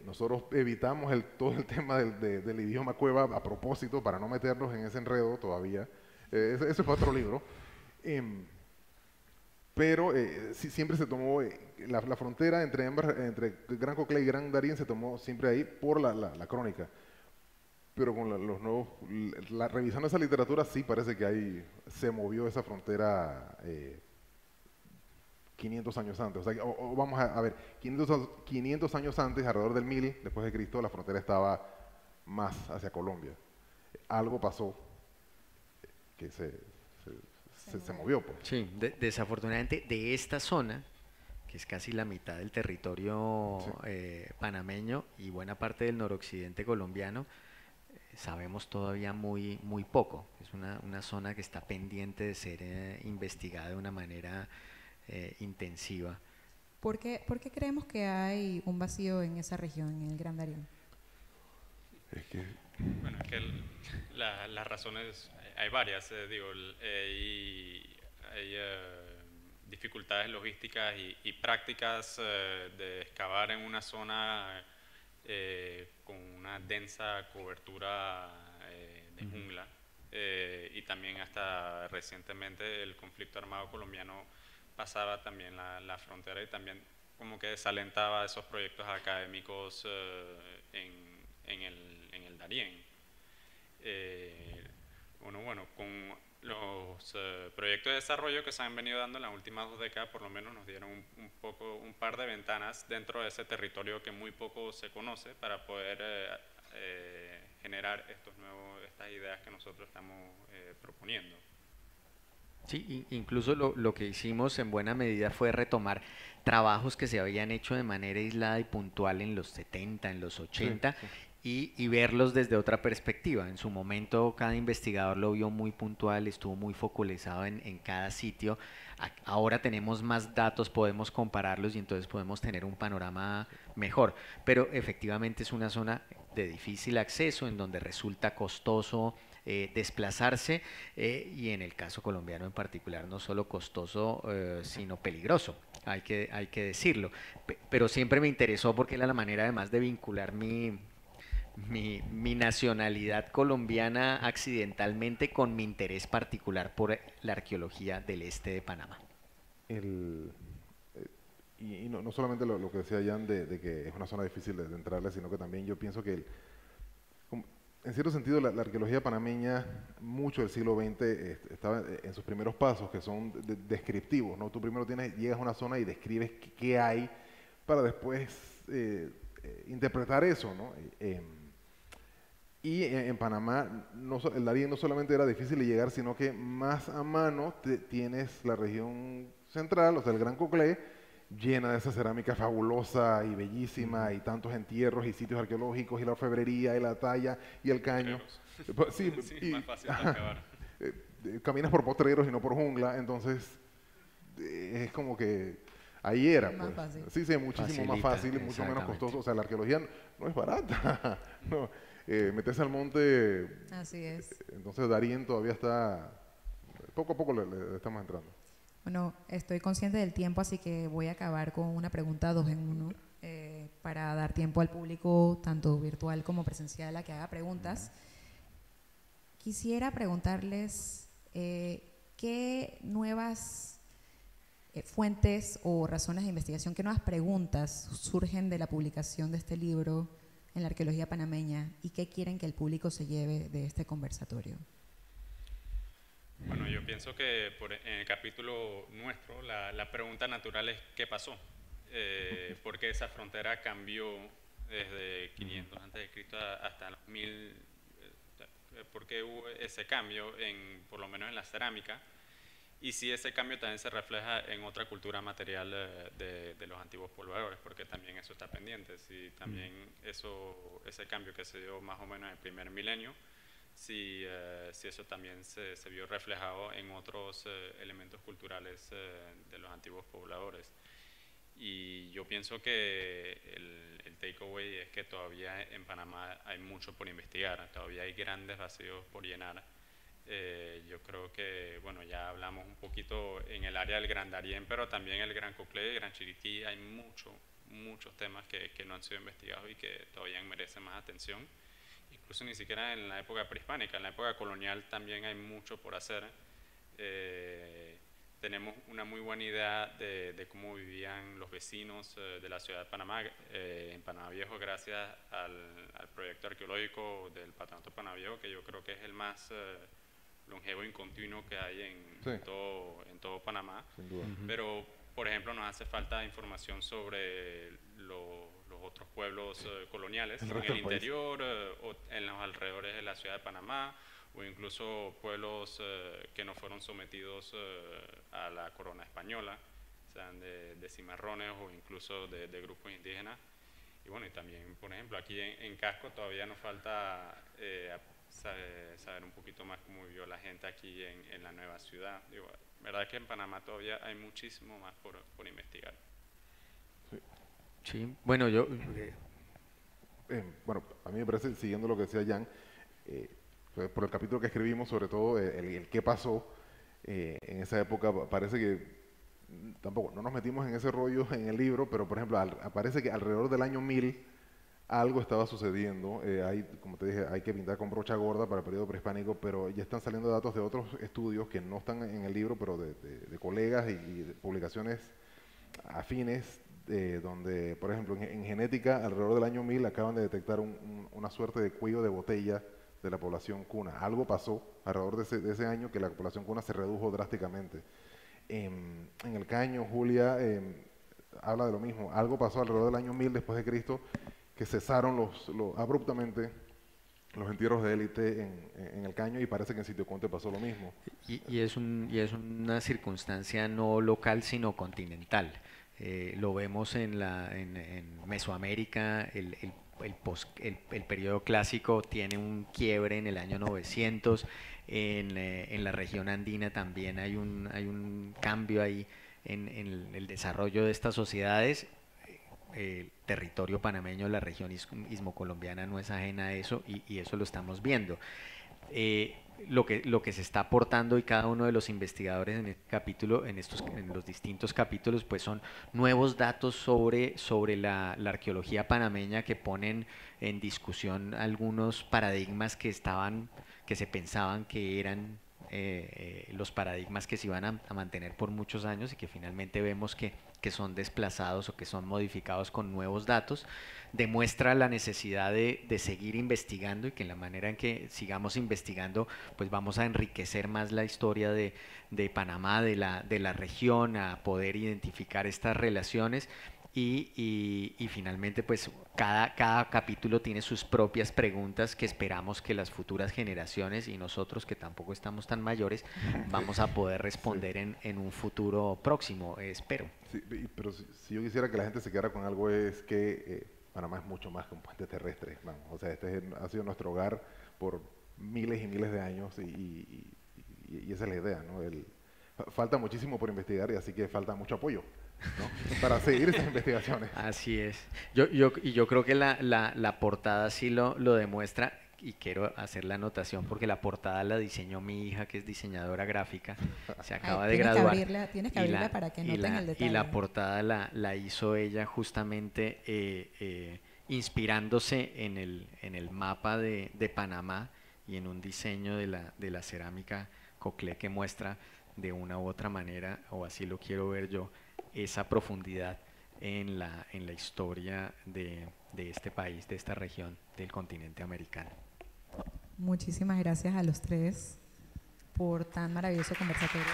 Nosotros evitamos todo el tema del idioma Cueva a propósito, para no meternos en ese enredo todavía. Eso es para otro libro. Pero sí, siempre se tomó la frontera entre Gran Coclé y Gran Darién, se tomó siempre ahí por la crónica. Pero con los nuevos, revisando esa literatura, sí parece que se movió esa frontera 500 años antes. O sea, vamos a ver, 500 años antes, alrededor del 1000 después de Cristo, la frontera estaba más hacia Colombia. Algo pasó que se movió, pues. Sí, desafortunadamente de esta zona, que es casi la mitad del territorio panameño y buena parte del noroccidente colombiano, sabemos todavía muy poco. Es una zona que está pendiente de ser investigada de una manera intensiva. ¿Por qué creemos que hay un vacío en esa región, en el Gran Darién? Bueno, es que las razones, hay varias, hay dificultades logísticas y prácticas de excavar en una zona con una densa cobertura de jungla, y también hasta recientemente el conflicto armado colombiano pasaba también la frontera y también como que desalentaba esos proyectos académicos en el Darién. Bueno, con los proyectos de desarrollo que se han venido dando en las últimas 2 décadas, por lo menos nos dieron un par de ventanas dentro de ese territorio que muy poco se conoce, para poder generar estas ideas que nosotros estamos proponiendo. Sí, incluso lo que hicimos en buena medida fue retomar trabajos que se habían hecho de manera aislada y puntual en los 70, en los 80, y verlos desde otra perspectiva. En su momento cada investigador lo vio muy puntual, estuvo muy focalizado en cada sitio. Ahora tenemos más datos, podemos compararlos y entonces podemos tener un panorama mejor. Pero efectivamente es una zona de difícil acceso, en donde resulta costoso desplazarse, y en el caso colombiano en particular no solo costoso sino peligroso, hay que decirlo. Pero siempre me interesó porque era la manera además de vincular mi mi nacionalidad colombiana accidentalmente con mi interés particular por la arqueología del este de Panamá. Y no solamente lo que decía Jan de que es una zona difícil de entrarle, sino que también yo pienso que en cierto sentido la arqueología panameña, mucho del siglo XX estaba en sus primeros pasos, que son descriptivos, ¿no? Tú primero llegas a una zona y describes qué hay para después interpretar eso, ¿no? Y en Panamá el Darién no solamente era difícil de llegar, sino que más a mano tienes la región central, o sea, el Gran Coclé, llena de esa cerámica fabulosa y bellísima, y tantos entierros y sitios arqueológicos, y la orfebrería, y la talla, y el caño. Sí, más fácil de acabar. Caminas por potreros y no por jungla, entonces es como que ahí era, Más pues. fácil. Sí, muchísimo más fácil y mucho menos costoso. O sea, la arqueología no es barata. No, meterse al monte. Así es. Entonces Darién todavía está, poco a poco le estamos entrando. Bueno, estoy consciente del tiempo, así que voy a acabar con una pregunta 2 en 1 para dar tiempo al público, tanto virtual como presencial, a que haga preguntas. Quisiera preguntarles qué nuevas fuentes o razones de investigación, qué nuevas preguntas surgen de la publicación de este libro en la arqueología panameña y qué quieren que el público se lleve de este conversatorio. Bueno, yo pienso que en el capítulo nuestro la pregunta natural es ¿qué pasó? ¿Por qué esa frontera cambió desde 500 a.C. hasta los 1000? ¿Por qué hubo ese cambio, por lo menos en la cerámica? Y si ese cambio también se refleja en otra cultura material de los antiguos pobladores, porque también eso está pendiente. Si también ese cambio que se dio más o menos en el primer milenio, si eso también se vio reflejado en otros elementos culturales de los antiguos pobladores. Y yo pienso que el takeaway es que todavía en Panamá hay mucho por investigar, todavía hay grandes vacíos por llenar. Yo creo que, bueno, ya hablamos un poquito en el área del Gran Darién, pero también el Gran Coclé, el Gran Chiriquí, hay muchos temas que no han sido investigados y que todavía merecen más atención. Incluso ni siquiera en la época prehispánica, en la época colonial también hay mucho por hacer. Tenemos una muy buena idea de cómo vivían los vecinos de la ciudad de Panamá, en Panamá Viejo, gracias al proyecto arqueológico del Patronato de Panamá Viejo, que yo creo que es el más longevo y continuo que hay en todo Panamá. Sin duda. Pero, por ejemplo, nos hace falta información sobre los otros pueblos coloniales en el interior o en los alrededores de la ciudad de Panamá, o incluso pueblos que no fueron sometidos a la corona española, sean de cimarrones o incluso de grupos indígenas. Y bueno, y también, por ejemplo, aquí en Casco todavía nos falta saber un poquito más cómo vivió la gente aquí en la nueva ciudad. Digo, verdad es que en Panamá todavía hay muchísimo más por investigar. Sí, bueno, yo... bueno, a mí me parece, siguiendo lo que decía Jan, por el capítulo que escribimos, sobre todo el qué pasó en esa época, parece que tampoco, no nos metimos en ese rollo en el libro, pero por ejemplo, parece que alrededor del año 1000 algo estaba sucediendo. Como te dije, hay que pintar con brocha gorda para el periodo prehispánico, pero ya están saliendo datos de otros estudios que no están en el libro, pero de colegas y de publicaciones afines, donde, por ejemplo, en genética, alrededor del año 1000 acaban de detectar una suerte de cuello de botella de la población cuna. Algo pasó alrededor de ese año que la población cuna se redujo drásticamente. En el Caño, Julia habla de lo mismo. Algo pasó alrededor del año 1000 después de Cristo, que cesaron abruptamente los entierros de élite en el Caño, y parece que en Sitio Conte pasó lo mismo. Y es una circunstancia no local, sino continental. Lo vemos en Mesoamérica, el periodo clásico tiene un quiebre en el año 900, en la región andina también hay un cambio ahí en el desarrollo de estas sociedades. El territorio panameño, la región ismocolombiana no es ajena a eso, y eso lo estamos viendo. lo que se está aportando y cada uno de los investigadores en el capítulo, en los distintos capítulos, pues son nuevos datos sobre la arqueología panameña que ponen en discusión algunos paradigmas que se pensaban que eran los paradigmas que se iban a mantener por muchos años y que finalmente vemos que son desplazados o que son modificados con nuevos datos. Demuestra la necesidad de seguir investigando y que en la manera en que sigamos investigando pues vamos a enriquecer más la historia de Panamá, de la región, a poder identificar estas relaciones. Y finalmente pues cada capítulo tiene sus propias preguntas que esperamos que las futuras generaciones y nosotros, que tampoco estamos tan mayores, vamos a poder responder en un futuro próximo, espero. Sí, pero si yo quisiera que la gente se quedara con algo es que Panamá es mucho más que un puente terrestre, vamos. O sea, ha sido nuestro hogar por miles y miles de años y esa es la idea, ¿no? Falta muchísimo por investigar y así que falta mucho apoyo, ¿no? Para seguir esas investigaciones. Así es. Yo creo que la portada sí lo demuestra, y quiero hacer la anotación porque la portada la diseñó mi hija, que es diseñadora gráfica, se acaba de graduar. Tienes que abrirla para que noten el detalle. Y la portada la hizo ella justamente inspirándose en el mapa de Panamá y en un diseño de la cerámica Coclé que muestra de una u otra manera, o así lo quiero ver yo, esa profundidad en la historia de este país, de esta región del continente americano. Muchísimas gracias a los tres por tan maravilloso conversatorio.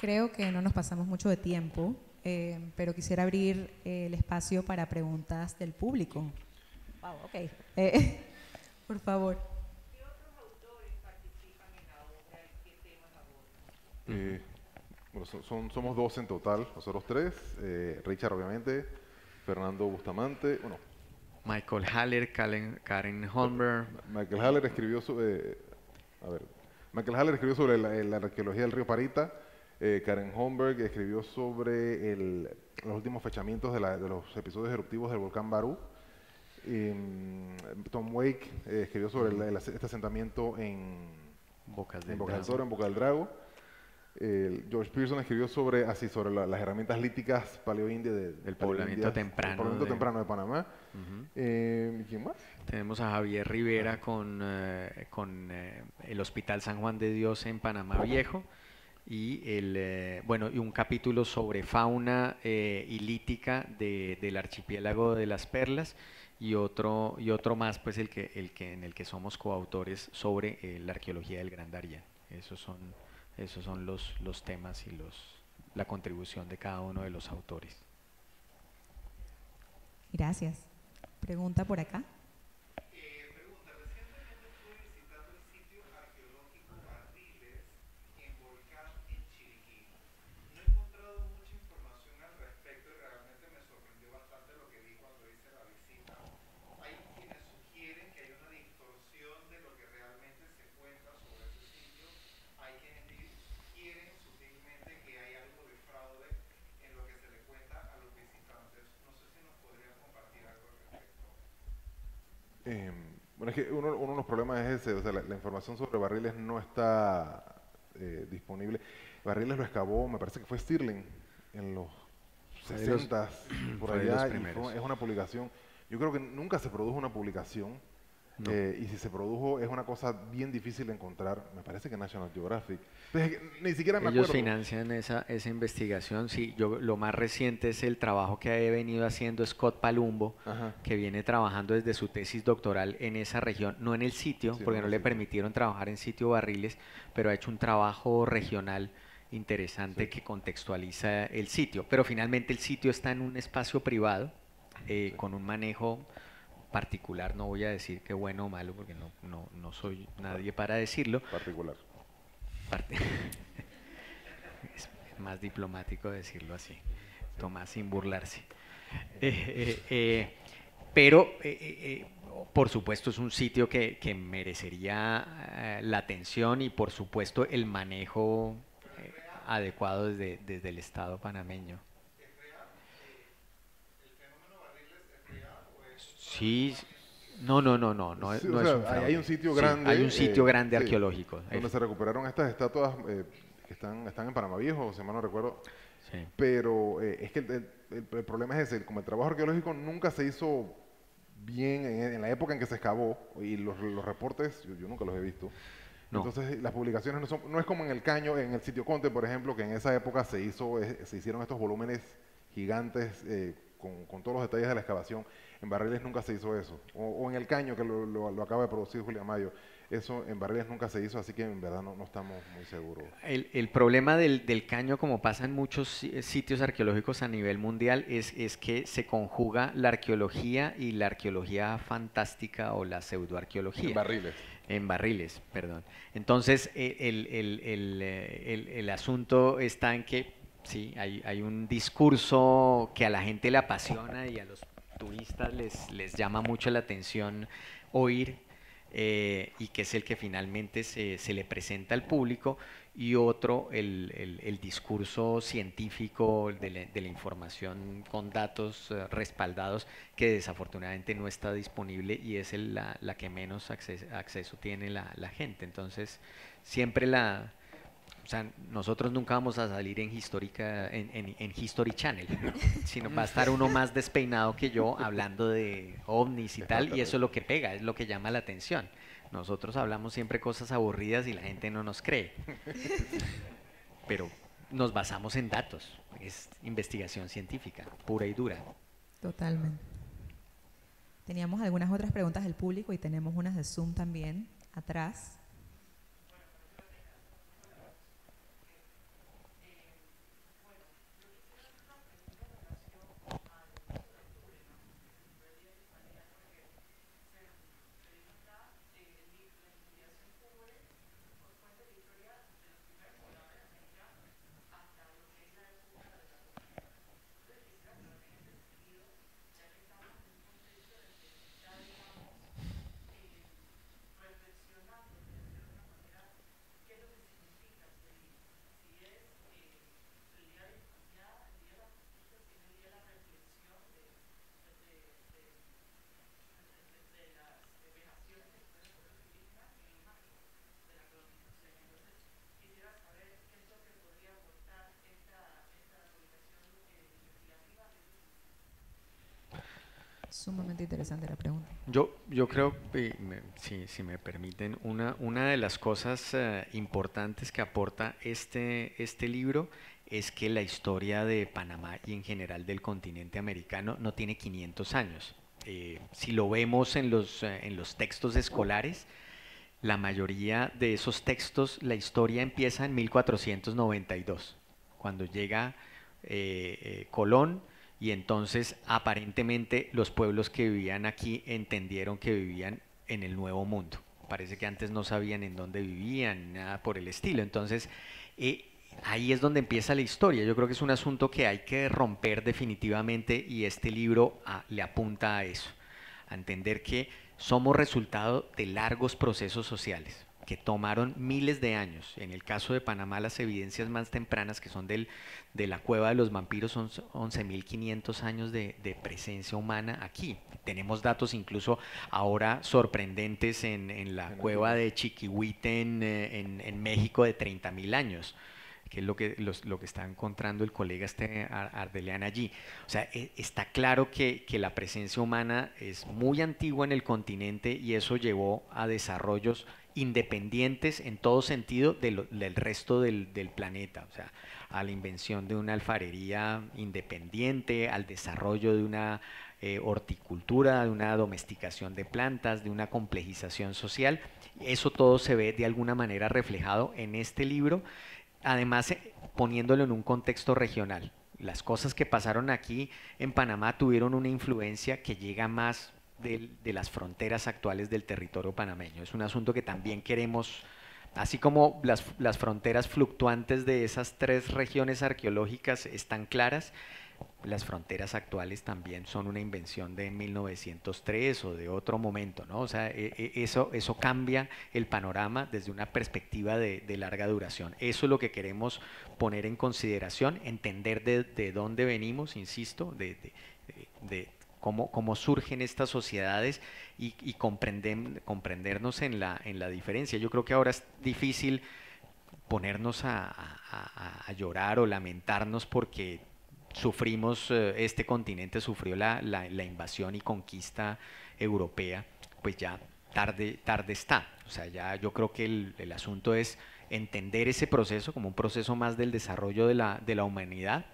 Creo que no nos pasamos mucho de tiempo, pero quisiera abrir el espacio para preguntas del público. Wow, ok. Por favor. ¿Qué otros autores participan en la obra y qué temas abordan? Bueno, somos dos en total, nosotros tres, Richard obviamente, Fernando Bustamante, bueno. Michael Haller, Karen Holmberg. Michael Haller escribió sobre la arqueología del río Parita. Karen Holmberg escribió sobre los últimos fechamientos de los episodios eruptivos del volcán Barú. Tom Wake escribió sobre este asentamiento en Boca del Toro, en Boca del Drago. George Pearson escribió sobre las herramientas líticas paleoindia del poblamiento temprano de Panamá. ¿Quién más? Tenemos a Javier Rivera con el Hospital San Juan de Dios en Panamá Viejo. Y y un capítulo sobre fauna ilítica del archipiélago de las Perlas y otro más pues en el que somos coautores sobre la arqueología del Gran Darién. Esos son los temas y la contribución de cada uno de los autores. Gracias. Pregunta por acá. Bueno, es que uno de los problemas es ese, o sea, la información sobre Barriles no está disponible. Barriles lo excavó, me parece que fue Stirling, en los 60s, por allá, y es una publicación. Yo creo que nunca se produjo una publicación, no. Y si se produjo es una cosa bien difícil de encontrar, me parece que National Geographic. Entonces, ni siquiera me acuerdo. Ellos financian esa investigación, sí. Lo más reciente es el trabajo que ha venido haciendo Scott Palumbo, ajá, que viene trabajando desde su tesis doctoral en esa región, no en el sitio, sí, porque no le permitieron trabajar en sitio Barriles, pero ha hecho un trabajo regional interesante, sí, que contextualiza el sitio. Pero finalmente el sitio está en un espacio privado, sí, con un manejo particular, no voy a decir que bueno o malo, porque no soy nadie para decirlo. Particular. Es más diplomático decirlo así, Tomás, sin burlarse. Pero, por supuesto, es un sitio que merecería la atención y, por supuesto, el manejo adecuado desde el Estado panameño. Sí, no, no, no, no, no, Sí, no o es sea, un fraude. hay un sitio Sí, grande. hay un sitio grande sí, arqueológico. donde se recuperaron estas estatuas que están en Panamá Viejo, si mal no recuerdo. Sí. Pero es que el problema es ese, como el trabajo arqueológico nunca se hizo bien en la época en que se excavó, y los reportes yo nunca los he visto. No. Entonces las publicaciones no es como en el Caño, en el sitio Conte, por ejemplo, que en esa época se hicieron estos volúmenes gigantes con todos los detalles de la excavación. En Barriles nunca se hizo eso. O en el Caño, que lo acaba de producir Julián Mayo. Eso en Barriles nunca se hizo, así que en verdad no estamos muy seguros. El problema del Caño, como pasa en muchos sitios arqueológicos a nivel mundial, es que se conjuga la arqueología y la arqueología fantástica o la pseudoarqueología. En Barriles. En Barriles, perdón. Entonces, el asunto está en que sí, hay un discurso que a la gente le apasiona y a los turistas les llama mucho la atención oír, y que es el que finalmente se le presenta al público, y otro, el discurso científico de la información con datos respaldados, que desafortunadamente no está disponible y es la que menos acceso tiene la gente. Entonces, siempre o sea, nosotros nunca vamos a salir en History Channel, sino va a estar uno más despeinado que yo hablando de ovnis y tal, y eso es lo que pega, es lo que llama la atención. Nosotros hablamos siempre cosas aburridas y la gente no nos cree, pero nos basamos en datos, es investigación científica, pura y dura. Totalmente. Teníamos algunas otras preguntas del público y tenemos unas de Zoom también, atrás. Sumamente interesante la pregunta. Yo creo, si me permiten, una de las cosas importantes que aporta este libro es que la historia de Panamá y en general del continente americano no tiene 500 años. Si lo vemos en los textos escolares, la mayoría de esos textos, la historia empieza en 1492, cuando llega Colón, y entonces aparentemente los pueblos que vivían aquí entendieron que vivían en el Nuevo Mundo. Parece que antes no sabían en dónde vivían, nada por el estilo. Entonces, ahí es donde empieza la historia. Yo creo que es un asunto que hay que romper definitivamente, y este libro le apunta a eso, a entender que somos resultado de largos procesos sociales que tomaron miles de años. En el caso de Panamá, las evidencias más tempranas, que son de la cueva de los vampiros, son 11.500 años de presencia humana aquí. Tenemos datos incluso ahora sorprendentes en la cueva de Chiquihuite en México, de 30.000 años, que es lo que está encontrando el colega Ardelean allí. O sea, está claro que la presencia humana es muy antigua en el continente, y eso llevó a desarrollos independientes en todo sentido del resto del planeta, o sea, a la invención de una alfarería independiente, al desarrollo de una horticultura, de una domesticación de plantas, de una complejización social. Eso todo se ve de alguna manera reflejado en este libro, además poniéndolo en un contexto regional. Las cosas que pasaron aquí en Panamá tuvieron una influencia que llega más de las fronteras actuales del territorio panameño. Es un asunto que también queremos, así como las fronteras fluctuantes de esas tres regiones arqueológicas están claras, las fronteras actuales también son una invención de 1903 o de otro momento, ¿no? O sea, eso cambia el panorama desde una perspectiva de larga duración. Eso es lo que queremos poner en consideración, entender de dónde venimos, insisto, de cómo surgen estas sociedades y comprendernos en la diferencia. Yo creo que ahora es difícil ponernos a llorar o lamentarnos porque sufrimos, este continente sufrió la invasión y conquista europea, pues ya tarde está. O sea, ya yo creo que el asunto es entender ese proceso como un proceso más del desarrollo de la humanidad,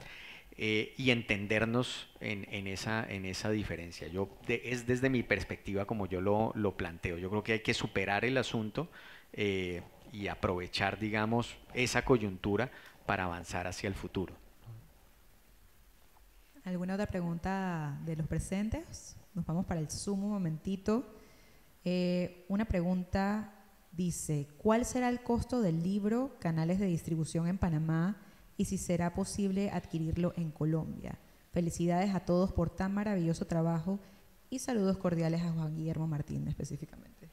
y entendernos en esa diferencia. Es desde mi perspectiva como yo lo planteo. Yo creo que hay que superar el asunto, y aprovechar, digamos, esa coyuntura para avanzar hacia el futuro. ¿Alguna otra pregunta de los presentes? Nos vamos para el Zoom un momentito. Una pregunta dice, ¿cuál será el costo del libro Canales de Distribución en Panamá y si será posible adquirirlo en Colombia? Felicidades a todos por tan maravilloso trabajo y saludos cordiales a Juan Guillermo Martín específicamente.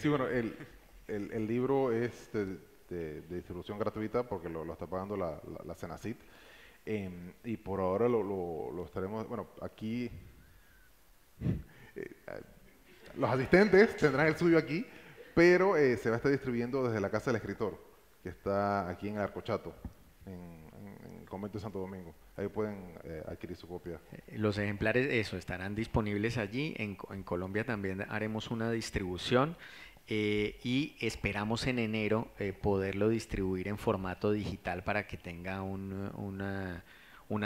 Sí, bueno, el libro es de distribución gratuita porque lo está pagando la Senacid, y por ahora lo estaremos, bueno, aquí los asistentes tendrán el suyo aquí, pero se va a estar distribuyendo desde la Casa del Escritor, que está aquí en el Arcochato, en el Convento de Santo Domingo. Ahí pueden adquirir su copia. Los ejemplares, estarán disponibles allí. En Colombia también haremos una distribución, y esperamos en enero poderlo distribuir en formato digital para que tenga una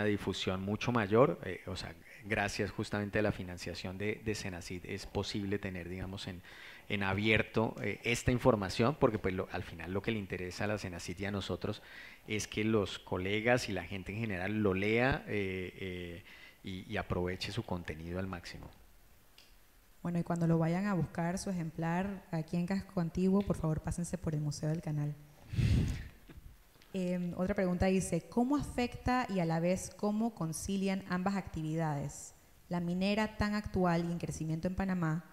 difusión mucho mayor. O sea, gracias justamente a la financiación de Senacid es posible tener, digamos, en abierto esta información, porque pues al final lo que le interesa a la Senacid y a nosotros es que los colegas y la gente en general lo lea, y aproveche su contenido al máximo. Bueno, y cuando lo vayan a buscar su ejemplar aquí en Casco Antiguo, por favor pásense por el Museo del Canal. Otra pregunta dice, ¿cómo afecta y a la vez cómo concilian ambas actividades, la minera tan actual y en crecimiento en Panamá,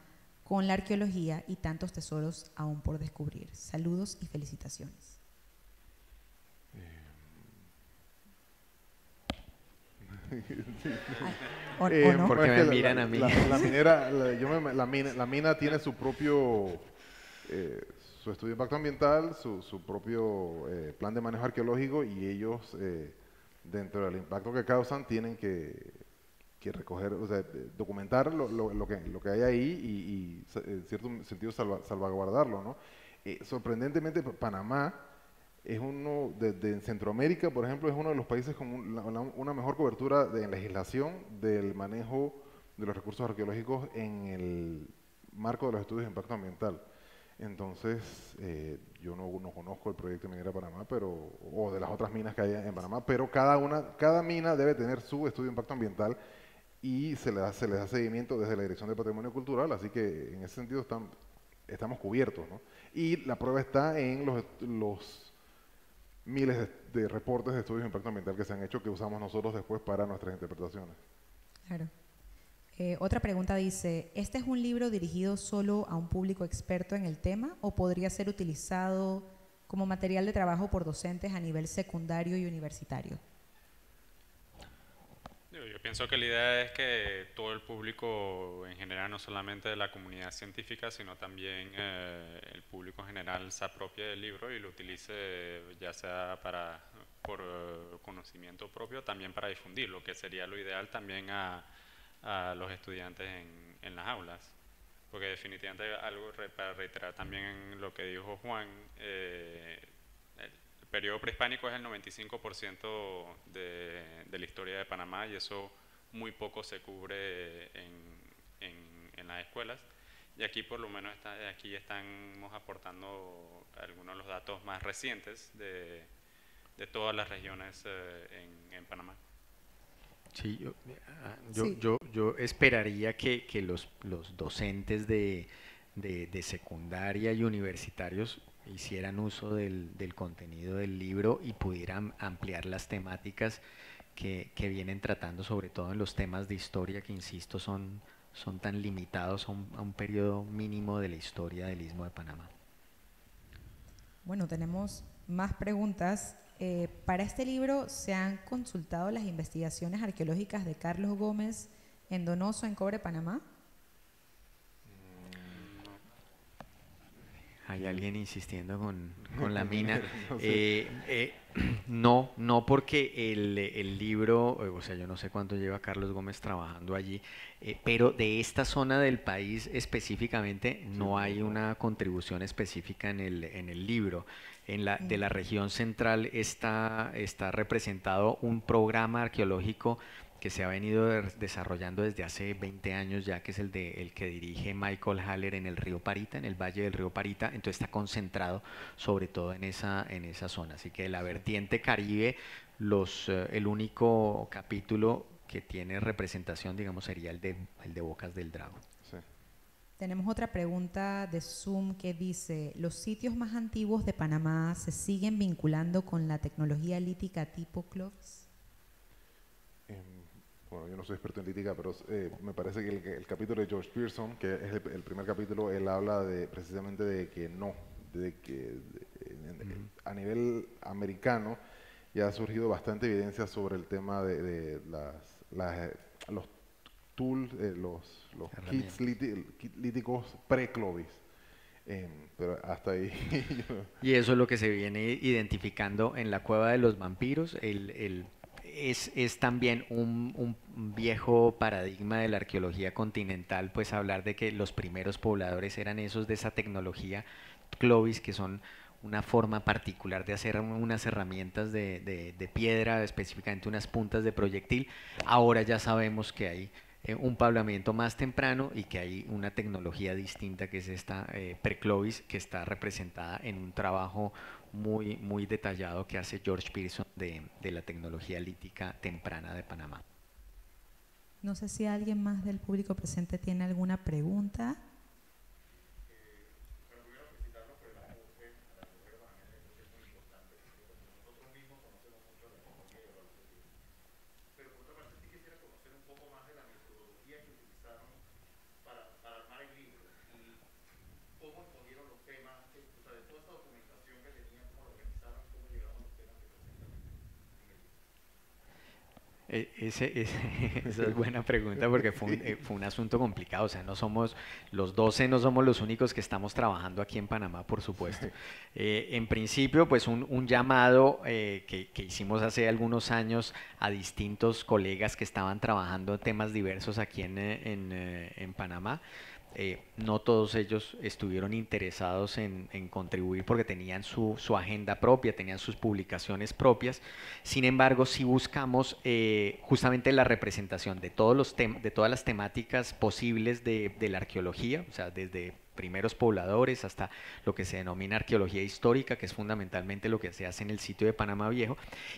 con la arqueología y tantos tesoros aún por descubrir? Saludos y felicitaciones. ¿No? Porque me miran a mí. La mina tiene su propio su estudio de impacto ambiental, su propio plan de manejo arqueológico, y ellos, dentro del impacto que causan, tienen que recoger, o sea, documentar lo que hay ahí y en cierto sentido salvaguardarlo, ¿no? Sorprendentemente, Panamá es uno, en Centroamérica, por ejemplo, es uno de los países con una mejor cobertura en legislación del manejo de los recursos arqueológicos en el marco de los estudios de impacto ambiental. Entonces, yo no conozco el proyecto de Minera Panamá, o de las otras minas que hay en Panamá, pero cada mina debe tener su estudio de impacto ambiental y se le da seguimiento desde la Dirección de Patrimonio Cultural, así que en ese sentido estamos cubiertos, ¿no? Y la prueba está en los miles de reportes de estudios de impacto ambiental que se han hecho, que usamos nosotros después para nuestras interpretaciones. Claro. Otra pregunta dice, ¿este es un libro dirigido solo a un público experto en el tema o podría ser utilizado como material de trabajo por docentes a nivel secundario y universitario? Yo pienso que la idea es que todo el público en general, no solamente de la comunidad científica, sino también el público en general se apropie del libro y lo utilice ya sea por conocimiento propio, también para difundirlo, que sería lo ideal también a los estudiantes en las aulas. Porque definitivamente algo para reiterar también en lo que dijo Juan, el periodo prehispánico es el 95% de la historia de Panamá, y eso muy poco se cubre en las escuelas. Y aquí por lo menos aquí estamos aportando algunos de los datos más recientes de todas las regiones en Panamá. Sí, yo esperaría que los docentes de secundaria y universitarios hicieran uso del contenido del libro y pudieran ampliar las temáticas que vienen tratando, sobre todo en los temas de historia, que insisto son tan limitados a un periodo mínimo de la historia del Istmo de Panamá. Bueno, tenemos más preguntas. para este libro se han consultado las investigaciones arqueológicas de Carlos Gómez en Donoso, en Cobre, Panamá. Hay alguien insistiendo con la mina. No porque el libro, o sea, yo no sé cuánto lleva Carlos Gómez trabajando allí, pero de esta zona del país específicamente no hay una contribución específica en el libro. De la región central está representado un programa arqueológico que se ha venido desarrollando desde hace 20 años ya, que es el que dirige Michael Haller en el río Parita, en el valle del río Parita. Entonces está concentrado sobre todo en esa zona. Así que de la vertiente Caribe, el único capítulo que tiene representación, digamos, sería el de Bocas del Drago. Sí. Tenemos otra pregunta de Zoom que dice, ¿los sitios más antiguos de Panamá se siguen vinculando con la tecnología lítica tipo Clovis? Bueno, yo no soy experto en lítica, pero me parece que el capítulo de George Pearson, que es el primer capítulo, él habla precisamente de que no, a nivel americano ya ha surgido bastante evidencia sobre el tema de los tools, los kits líticos pre-Clovis. Pero hasta ahí. Y eso es lo que se viene identificando en la Cueva de los Vampiros. Es también un viejo paradigma de la arqueología continental, pues hablar de que los primeros pobladores eran esos de esa tecnología Clovis, que son una forma particular de hacer unas herramientas de piedra, específicamente unas puntas de proyectil. Ahora ya sabemos que hay un poblamiento más temprano y que hay una tecnología distinta, que es esta pre-Clovis, que está representada en un trabajo muy detallado que hace George Pearson de la tecnología lítica temprana de Panamá. No sé si alguien más del público presente tiene alguna pregunta. Esa es buena pregunta, porque fue un asunto complicado. O sea, los 12 no somos los únicos que estamos trabajando aquí en Panamá, por supuesto. En principio, pues un llamado que hicimos hace algunos años a distintos colegas que estaban trabajando en temas diversos aquí en Panamá. No todos ellos estuvieron interesados en contribuir porque tenían su agenda propia, tenían sus publicaciones propias. Sin embargo, sí buscamos justamente la representación de todas las temáticas posibles de la arqueología, o sea, desde primeros pobladores hasta lo que se denomina arqueología histórica, que es fundamentalmente lo que se hace en el sitio de Panamá Viejo,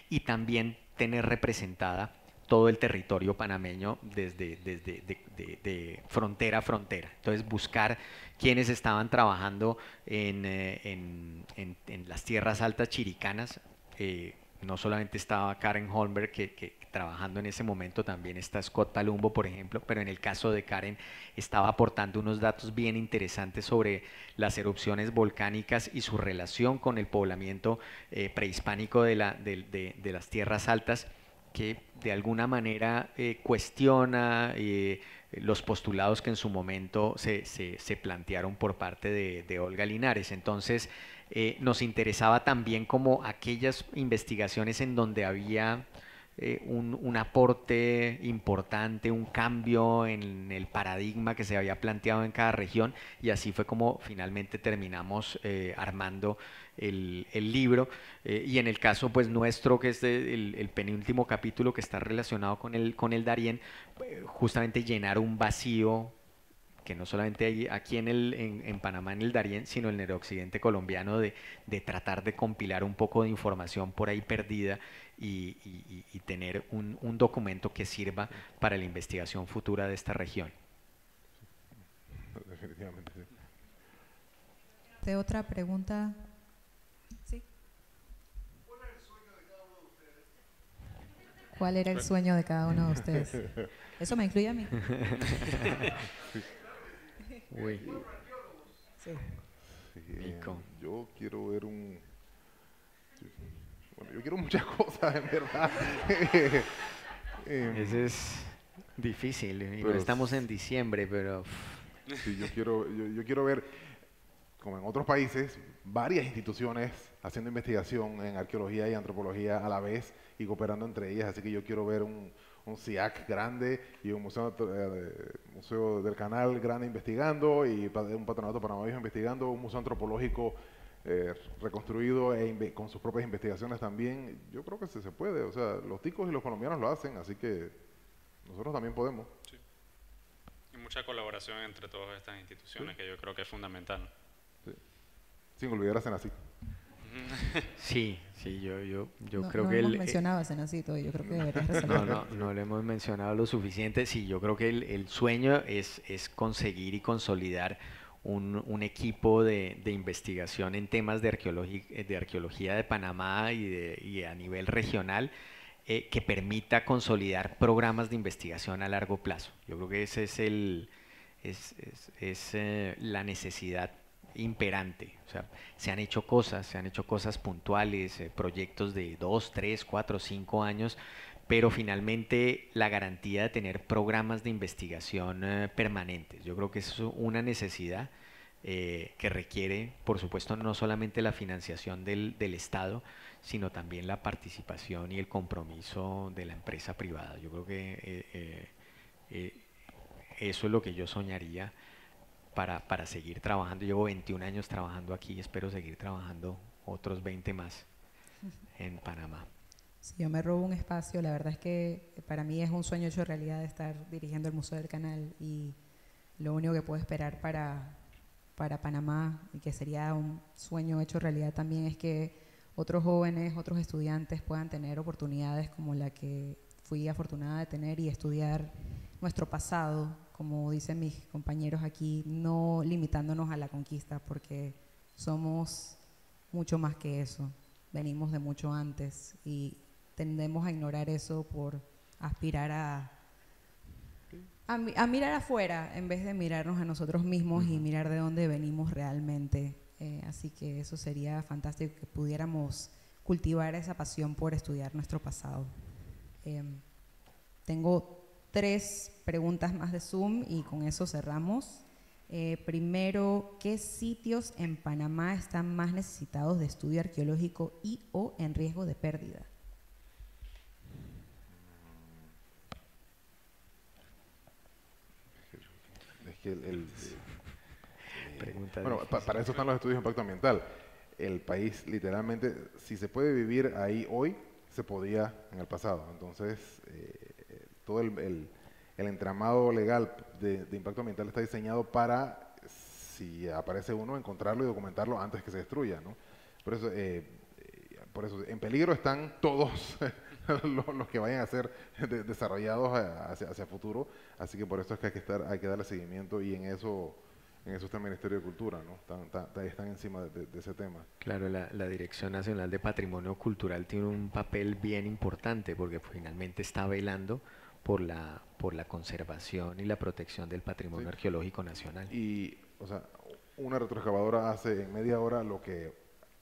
y también tener representada todo el territorio panameño de frontera a frontera. Entonces, buscar quienes estaban trabajando en las tierras altas chiricanas. No solamente estaba Karen Holmberg que trabajando en ese momento, también está Scott Palumbo, por ejemplo, pero en el caso de Karen estaba aportando unos datos bien interesantes sobre las erupciones volcánicas y su relación con el poblamiento prehispánico de las tierras altas, que de alguna manera cuestiona los postulados que en su momento se plantearon por parte de Olga Linares. Entonces nos interesaba también como aquellas investigaciones en donde había un aporte importante, un cambio en el paradigma que se había planteado en cada región, y así fue como finalmente terminamos armando el libro. Y en el caso pues nuestro, que es el penúltimo capítulo, que está relacionado con el Darién, justamente llenar un vacío que no solamente hay aquí en Panamá, en el Darién, sino en el occidente colombiano, de tratar de compilar un poco de información por ahí perdida y tener un documento que sirva para la investigación futura de esta región. Definitivamente, sí. ¿De otra pregunta? Sí. ¿Cuál era el sueño de cada uno de ustedes? Eso me incluye a mí. Uy. Sí. Sí, yo quiero ver Bueno, yo quiero muchas cosas, en verdad. Ese es difícil, y no pero estamos en diciembre, pero sí, yo quiero ver, como en otros países, varias instituciones haciendo investigación en arqueología y antropología a la vez y cooperando entre ellas. Así que yo quiero ver un CIAC grande y un museo del Canal grande investigando, y un patronato panameño investigando, un museo antropológico reconstruido con sus propias investigaciones también. Yo creo que se puede. O sea, los ticos y los colombianos lo hacen, así que nosotros también podemos. Sí. Y mucha colaboración entre todas estas instituciones, que yo creo que es fundamental. Sí. Sin olvidar a Senacit. sí, yo creo no que hemos mencionado a Senacito, y yo creo que deberías resaltarlo. no lo hemos mencionado lo suficiente. Sí, yo creo que el sueño es conseguir y consolidar un equipo de investigación en temas de arqueología de Panamá y a nivel regional, que permita consolidar programas de investigación a largo plazo. Yo creo que ese es la necesidad imperante. O sea, se han hecho cosas puntuales, proyectos de 2, 3, 4, 5 años, pero finalmente la garantía de tener programas de investigación permanentes. Yo creo que es una necesidad que requiere, por supuesto, no solamente la financiación del Estado, sino también la participación y el compromiso de la empresa privada. Yo creo que eso es lo que yo soñaría para seguir trabajando. Llevo 21 años trabajando aquí y espero seguir trabajando otros 20 más en Panamá. Si yo me robo un espacio, la verdad es que para mí es un sueño hecho realidad estar dirigiendo el Museo del Canal, y lo único que puedo esperar para Panamá, y que sería un sueño hecho realidad también, es que otros jóvenes, otros estudiantes puedan tener oportunidades como la que fui afortunada de tener, y estudiar nuestro pasado, como dicen mis compañeros aquí, no limitándonos a la conquista, porque somos mucho más que eso, venimos de mucho antes y tendemos a ignorar eso por aspirar a mirar afuera en vez de mirarnos a nosotros mismos y mirar de dónde venimos realmente. Así que eso sería fantástico, que pudiéramos cultivar esa pasión por estudiar nuestro pasado. Tengo 3 preguntas más de Zoom y con eso cerramos. Primero, ¿qué sitios en Panamá están más necesitados de estudio arqueológico y o en riesgo de pérdida? Es que bueno, para eso están los estudios de impacto ambiental. El país, literalmente, si se puede vivir ahí hoy, se podía en el pasado. Entonces, todo el entramado legal de impacto ambiental está diseñado para, si aparece uno, encontrarlo y documentarlo antes que se destruya, ¿no? Por eso, en peligro están todos los que vayan a ser desarrollados hacia futuro. Así que por eso es que hay que darle seguimiento, y en eso está el Ministerio de Cultura, ¿no? Están encima de ese tema. Claro, la Dirección Nacional de Patrimonio Cultural tiene un papel bien importante, porque finalmente está velando por la conservación y la protección del patrimonio arqueológico nacional. Y, o sea, una retroexcavadora hace en media hora lo que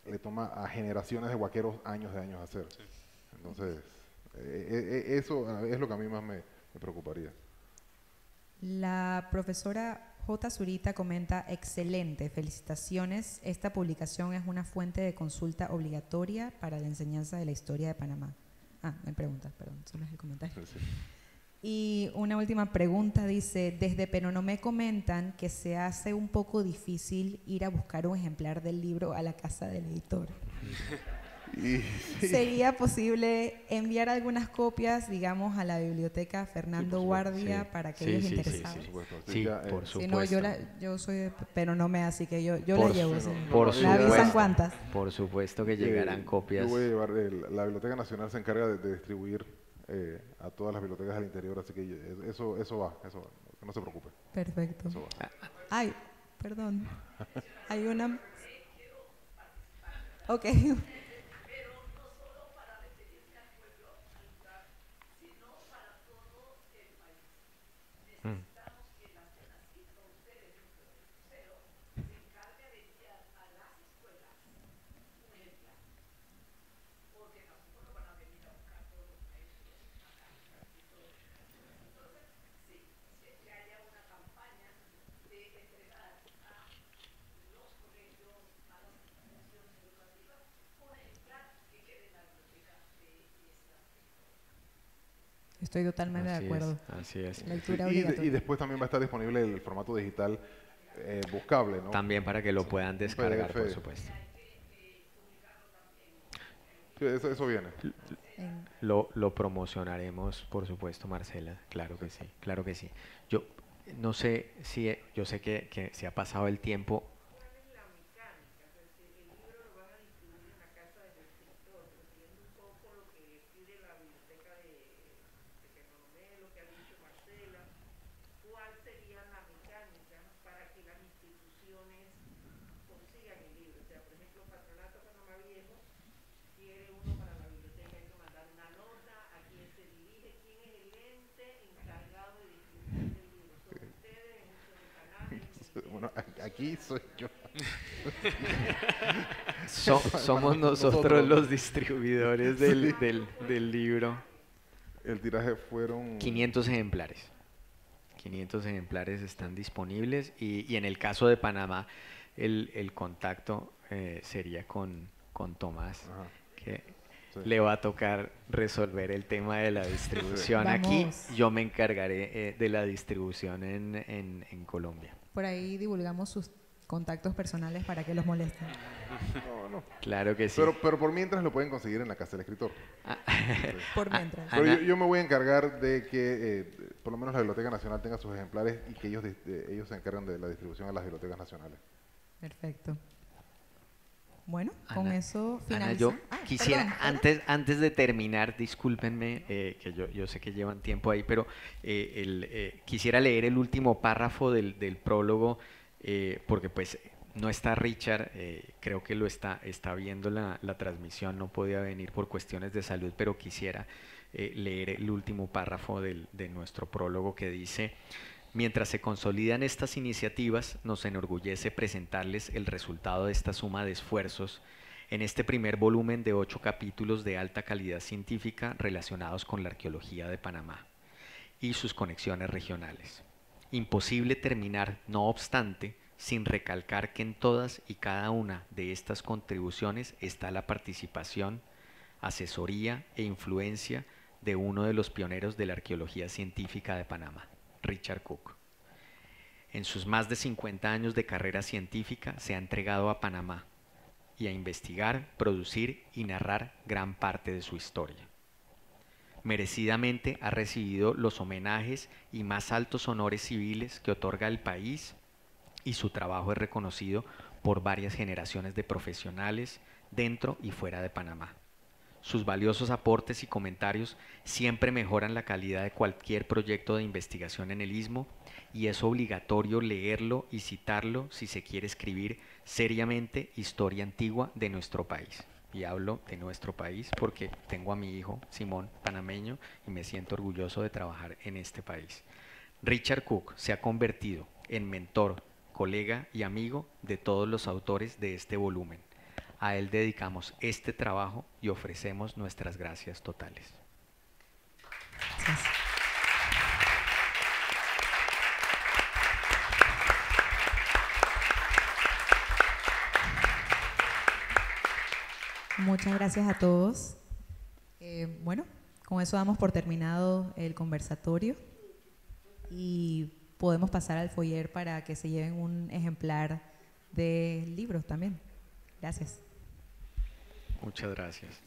le toma a generaciones de huaqueros años hacer. Sí. Entonces, eso es lo que a mí más me preocuparía. La profesora J. Zurita comenta: excelente, felicitaciones. Esta publicación es una fuente de consulta obligatoria para la enseñanza de la historia de Panamá. No hay preguntas, perdón, solo es el comentario. Sí. Y una última pregunta, dice: desde Penonomé comentan que se hace un poco difícil ir a buscar un ejemplar del libro a la casa del editor. ¿Sería posible enviar algunas copias, digamos, a la biblioteca Fernando Guardia para aquellos interesados? Sí, por supuesto. Si no, yo soy de Penonomé, así que yo la llevo. ¿Me avisan cuántas? Por supuesto que llegarán copias. Yo voy a llevar, la Biblioteca Nacional se encarga de distribuir a todas las bibliotecas del interior, así que eso va, no se preocupe. Perfecto. Eso va. Ay, perdón. Hay una... Ok. Estoy totalmente de acuerdo. Así es. Lectura Y obligatoria. después también va a estar disponible el formato digital buscable, ¿no? También para que lo puedan descargar, por PDF. supuesto. Sí, eso viene. Lo promocionaremos, por supuesto, Marcela. Claro que sí, claro que sí. Yo no sé si, yo sé que se ha pasado el tiempo. Bueno, aquí soy yo. Somos nosotros los distribuidores del libro. El tiraje fueron 500 ejemplares. 500 ejemplares están disponibles y en el caso de Panamá el contacto sería con Tomás, Ajá. que Sí. le va a tocar resolver el tema de la distribución Vamos. aquí. Yo me encargaré de la distribución en Colombia. Por ahí divulgamos sus contactos personales para que los molesten. No. Claro que sí. Pero por mientras lo pueden conseguir en la casa del escritor. Por mientras. Pero Ana- yo me voy a encargar de que por lo menos la Biblioteca Nacional tenga sus ejemplares y que ellos se encarguen de la distribución a las bibliotecas nacionales. Perfecto. Bueno, con Ana, eso Ana, finalizamos. yo quisiera, antes de terminar, discúlpenme, que yo sé que llevan tiempo ahí, pero quisiera leer el último párrafo del prólogo, porque pues no está Richard, creo que lo está viendo la transmisión, no podía venir por cuestiones de salud, pero quisiera leer el último párrafo de nuestro prólogo que dice: mientras se consolidan estas iniciativas, nos enorgullece presentarles el resultado de esta suma de esfuerzos en este primer volumen de 8 capítulos de alta calidad científica relacionados con la arqueología de Panamá y sus conexiones regionales. Imposible terminar, no obstante, sin recalcar que en todas y cada una de estas contribuciones está la participación, asesoría e influencia de uno de los pioneros de la arqueología científica de Panamá, Richard Cook. En sus más de 50 años de carrera científica se ha entregado a Panamá y a investigar, producir y narrar gran parte de su historia. Merecidamente ha recibido los homenajes y más altos honores civiles que otorga el país, y su trabajo es reconocido por varias generaciones de profesionales dentro y fuera de Panamá. Sus valiosos aportes y comentarios siempre mejoran la calidad de cualquier proyecto de investigación en el Istmo, y es obligatorio leerlo y citarlo si se quiere escribir seriamente historia antigua de nuestro país. Y hablo de nuestro país porque tengo a mi hijo Simón panameño y me siento orgulloso de trabajar en este país. Richard Cook se ha convertido en mentor, colega y amigo de todos los autores de este volumen. A él dedicamos este trabajo y ofrecemos nuestras gracias totales. Gracias. Muchas gracias a todos. Bueno, con eso damos por terminado el conversatorio y podemos pasar al foyer para que se lleven un ejemplar del libro también. Gracias. Muchas gracias.